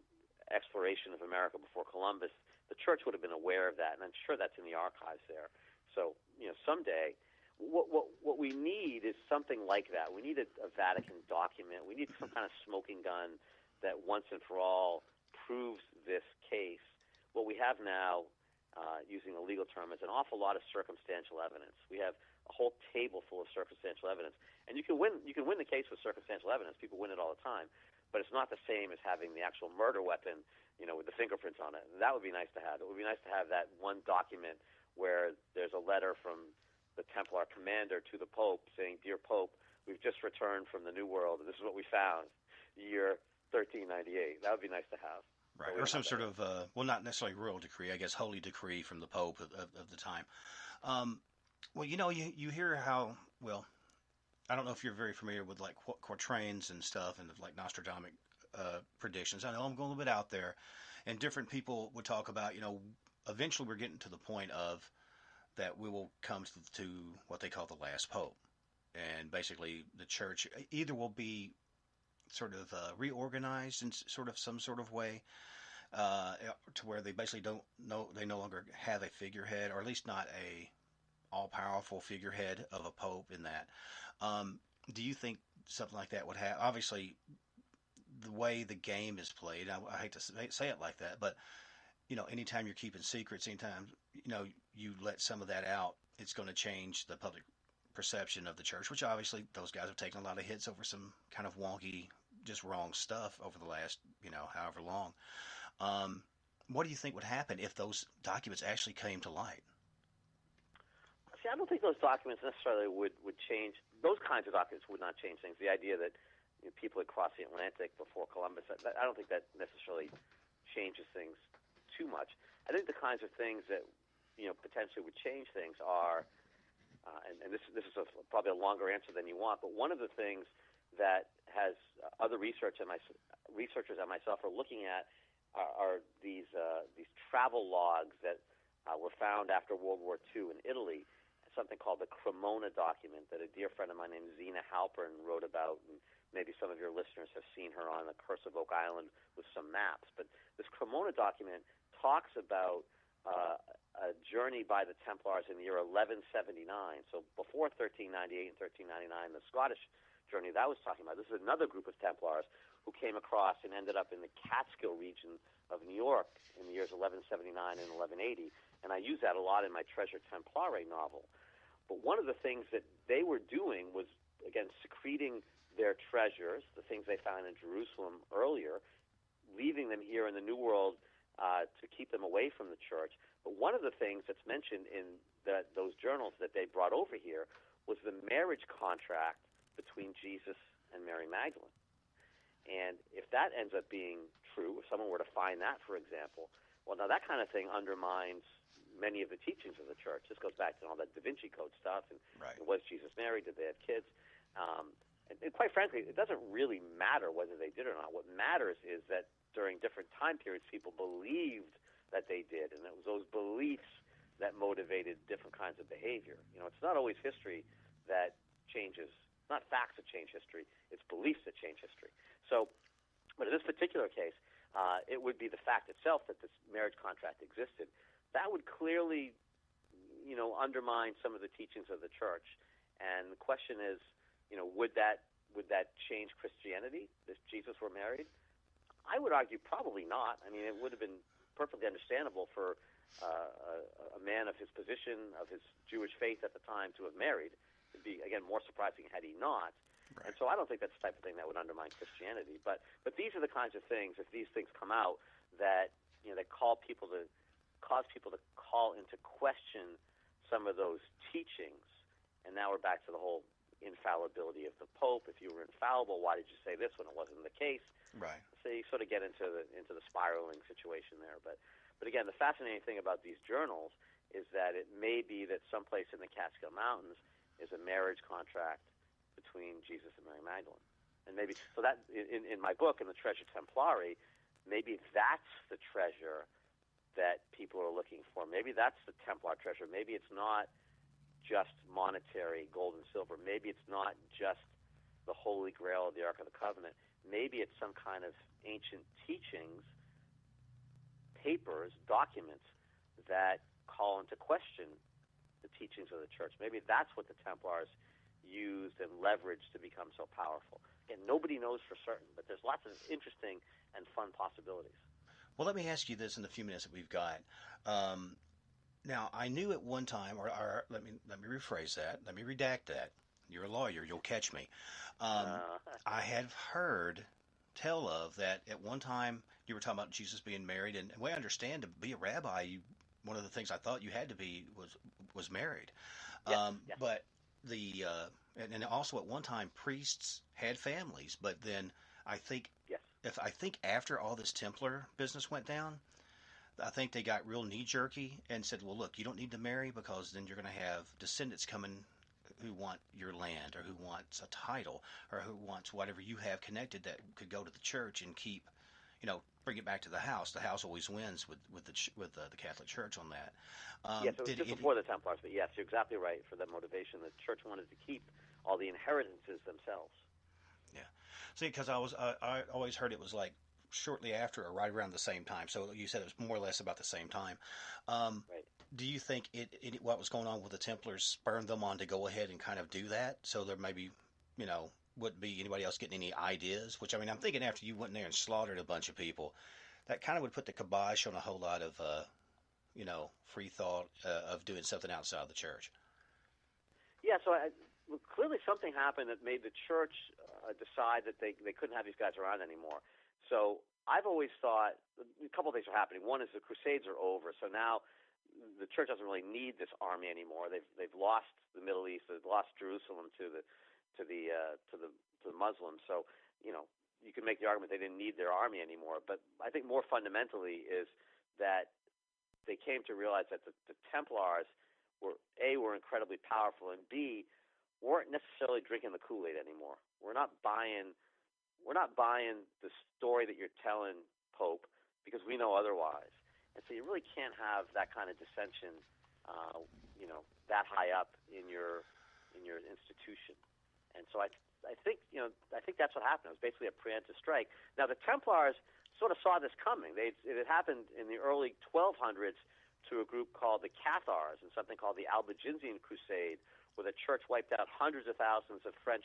exploration of America before Columbus, the church would have been aware of that, and I'm sure that's in the archives there. So, someday, what we need is something like that. We need a Vatican document. We need some kind of smoking gun that once and for all proves this case. What we have now, using a legal term, is an awful lot of circumstantial evidence. We have a whole table full of circumstantial evidence, and you can win the case with circumstantial evidence. People win it all the time, but it's not the same as having the actual murder weapon, with the fingerprints on it. And that would be nice to have. It would be nice to have that one document where there's a letter from the Templar commander to the Pope saying, "Dear Pope, we've just returned from the New World, and this is what we found, year 1398." That would be nice to have. Right, or some sort of, not necessarily royal decree, I guess holy decree from the Pope of the time. Well, you hear how, I don't know if you're very familiar with like quatrains and stuff and like Nostradamus predictions. I know I'm going a little bit out there, and different people would talk about, eventually we're getting to the point of that we will come to what they call the last Pope. And basically the church either will be sort of reorganized in some sort of way to where they basically they no longer have a figurehead, or at least not a all-powerful figurehead of a pope in that. Do you think something like that would happen? Obviously, the way the game is played, I hate to say it like that, but anytime you're keeping secrets, anytime you let some of that out, it's going to change the public perception of the church, which obviously those guys have taken a lot of hits over some kind of wonky, just wrong stuff over the last, however long. What do you think would happen if those documents actually came to light? See, I don't think those documents necessarily would change. Those kinds of documents would not change things. The idea that people had crossed the Atlantic before Columbus, I don't think that necessarily changes things too much. I think the kinds of things that potentially would change things are, and this is probably a longer answer than you want, but one of the things that has other researchers and myself are looking at are these travel logs that were found after World War II in Italy, something called the Cremona document that a dear friend of mine named Zena Halpern wrote about, and maybe some of your listeners have seen her on the Curse of Oak Island with some maps. But this Cremona document talks about a journey by the Templars in the year 1179, so before 1398 and 1399, the Scottish journey that I was talking about. This is another group of Templars who came across and ended up in the Catskill region of New York in the years 1179 and 1180, and I use that a lot in my Treasure Templari novel. But one of the things that they were doing was, again, secreting their treasures, the things they found in Jerusalem earlier, leaving them here in the New World to keep them away from the church. But one of the things that's mentioned in those journals that they brought over here was the marriage contract between Jesus and Mary Magdalene. And if that ends up being true, if someone were to find that, for example, well, now that kind of thing undermines many of the teachings of the church. This goes back to all that Da Vinci Code stuff, and right. Was Jesus married? Did they have kids? And quite frankly, it doesn't really matter whether they did or not. What matters is that during different time periods, people believed that they did, and it was those beliefs that motivated different kinds of behavior. It's not always history that changes, not facts that change history, it's beliefs that change history. So, but in this particular case, it would be the fact itself that this marriage contract existed. That would clearly, undermine some of the teachings of the church. And the question is, would that change Christianity if Jesus were married? I would argue probably not. I mean, it would have been perfectly understandable for a man of his position, of his Jewish faith at the time, to have married. It'd be, again, more surprising had he not. Right. And so I don't think that's the type of thing that would undermine Christianity. But these are the kinds of things, if these things come out, that that cause people to call into question some of those teachings. And now we're back to the whole infallibility of the Pope. If you were infallible, why did you say this when it wasn't the case? Right. So you sort of get into the spiraling situation there. But again, the fascinating thing about these journals is that it may be that someplace in the Catskill Mountains is a marriage contract between Jesus and Mary Magdalene. And maybe, so that, in my book, in the Treasure Templari, maybe that's the treasure that people are looking for. Maybe that's the Templar treasure. Maybe it's not just monetary, gold and silver. Maybe it's not just the Holy Grail of the Ark of the Covenant. Maybe it's some kind of ancient teachings, papers, documents that call into question the teachings of the church. Maybe that's what the Templars used and leveraged to become so powerful. Again, nobody knows for certain, but there's lots of interesting and fun possibilities. Well, let me ask you this in the few minutes that we've got. Now, I knew at one time, or let me rephrase that. Let me redact that. You're a lawyer. You'll catch me. I had heard tell of that at one time you were talking about Jesus being married, and the way I understand, to be a rabbi, one of the things I thought you had to be was married. Yes. But the and also at one time priests had families, but then I think I think after all this Templar business went down, I think they got real knee-jerky and said, well, look, you don't need to marry because then you're going to have descendants coming who want your land or who wants a title or who wants whatever you have connected that could go to the church and keep, bring it back to the house. The house always wins with the Catholic Church on that. Yes, it was just before the Templars, but yes, you're exactly right for that motivation. The church wanted to keep all the inheritances themselves. Yeah. See, because I always heard it was like shortly after or right around the same time. So you said it was more or less about the same time. Right. Do you think what was going on with the Templars spurred them on to go ahead and kind of do that? So there maybe, wouldn't be anybody else getting any ideas? Which, I mean, I'm thinking after you went in there and slaughtered a bunch of people, that kind of would put the kibosh on a whole lot of, free thought of doing something outside the church. Yeah, so clearly something happened that made the church decide that they couldn't have these guys around anymore. So I've always thought a couple of things are happening. One is the Crusades are over, so now the church doesn't really need this army anymore. They've lost the Middle East, they've lost Jerusalem to the Muslims. So you can make the argument they didn't need their army anymore. But I think more fundamentally is that they came to realize that the Templars were incredibly powerful, and B, weren't necessarily drinking the Kool-Aid anymore. We're not buying the story that you're telling, Pope, because we know otherwise. And so you really can't have that kind of dissension, that high up in your institution. And so I think that's what happened. It was basically a preemptive strike. Now the Templars sort of saw this coming. It had happened in the early 1200s to a group called the Cathars and something called the Albigensian Crusade, where the church wiped out hundreds of thousands of French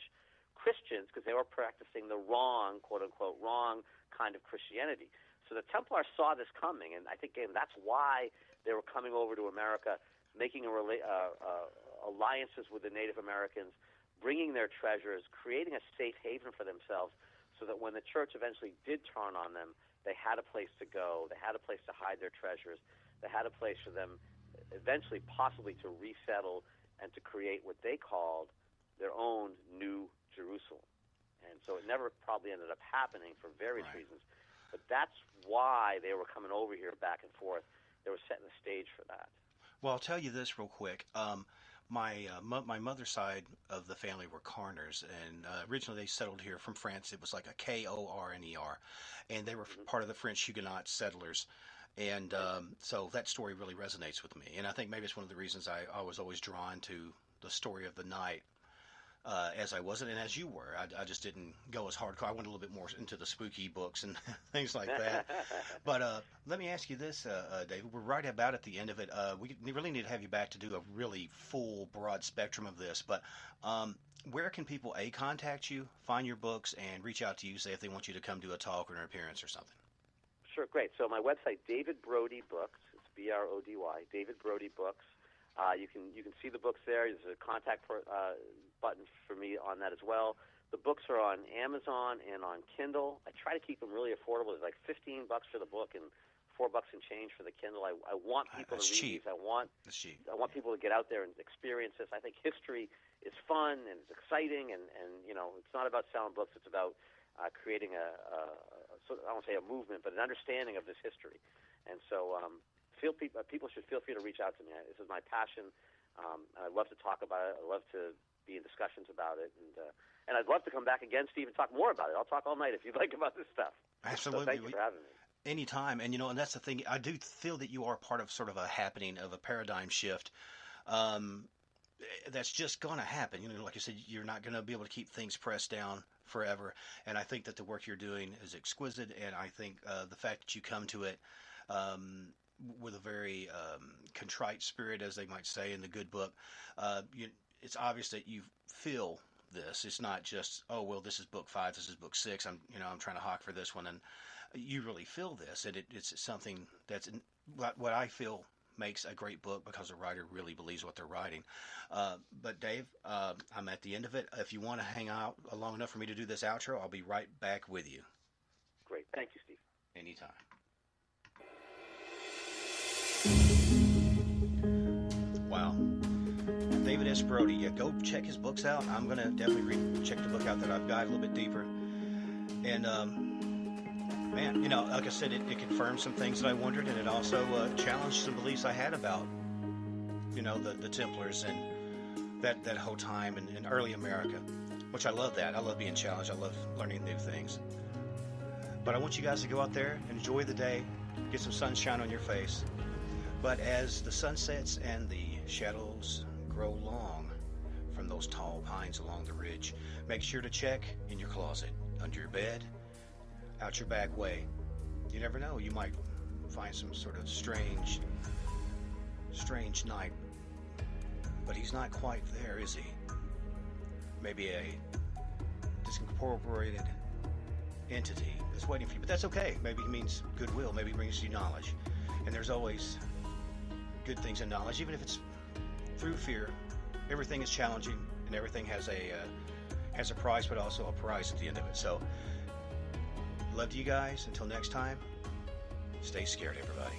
Christians because they were practicing the wrong, quote-unquote, wrong kind of Christianity. So the Templars saw this coming, and I think, again, that's why they were coming over to America, making alliances with the Native Americans, bringing their treasures, creating a safe haven for themselves so that when the church eventually did turn on them, they had a place to go, they had a place to hide their treasures, they had a place for them eventually possibly to resettle and to create what they called their own new Jerusalem. And so it never probably ended up happening for various reasons. But that's why they were coming over here back and forth. They were setting the stage for that. Well, I'll tell you this real quick. My mother's side of the family were Carners, and originally they settled here from France. It was like a Korner, and they were part of the French Huguenot settlers. And so that story really resonates with me. And I think maybe it's one of the reasons I was always drawn to the story of the night as I wasn't, and as you were. I just didn't go as hardcore. I went a little bit more into the spooky books and things like that. But let me ask you this, David. We're right about at the end of it. We really need to have you back to do a really full, broad spectrum of this. But where can people, contact you, find your books, and reach out to you, say if they want you to come do a talk or an appearance or something? Sure, great. So my website, David Brody Books, it's Brody, David Brody Books. You can see the books there. There's a contact button for me on that as well. The books are on Amazon and on Kindle. I try to keep them really affordable. It's like $15 for the book and $4 and change for the Kindle. I want people to read these. I want people to get out there and experience this. I think history is fun and it's exciting, and it's not about selling books. It's about creating I don't say a movement, but an understanding of this history. And so people should feel free to reach out to me. This is my passion, and I'd love to talk about it. I'd love to be in discussions about it, and I'd love to come back again, Steve, and talk more about it. I'll talk all night if you'd like about this stuff. Absolutely. So thank you for having me. Anytime. And, and that's the thing. I do feel that you are part of sort of a happening of a paradigm shift. That's just going to happen. Like you said, you're not going to be able to keep things pressed down forever. And I think that the work you're doing is exquisite. And I think the fact that you come to it with a very contrite spirit, as they might say in the good book, it's obvious that you feel this. It's not just, oh, well, this is book 5, this is book 6. I'm trying to hawk for this one. And you really feel this. And it's something that's what I feel makes a great book, because a writer really believes what they're writing. But Dave, I'm at the end of it. If you want to hang out long enough for me to do this outro, I'll be right back with you. Great. Thank you, Steve. Anytime. Wow. David S. Brody. Yeah, go check his books out. I'm going to definitely check the book out that I've got a little bit deeper. And, man, like I said, it confirmed some things that I wondered, and it also challenged some beliefs I had about, the Templars and that whole time in early America, which I love that. I love being challenged. I love learning new things. But I want you guys to go out there, enjoy the day, get some sunshine on your face. But as the sun sets and the shadows grow long from those tall pines along the ridge, make sure to check in your closet, under your bed, out your back way. You never know, you might find some sort of strange knight. But he's not quite there, is he? Maybe a discorporated entity is waiting for you, but that's okay. Maybe he means goodwill. Maybe he brings you knowledge. And there's always good things in knowledge, even if it's through fear. Everything is challenging, and everything has a price, but also a prize at the end of it. So, love to you guys. Until next time, stay scared, everybody.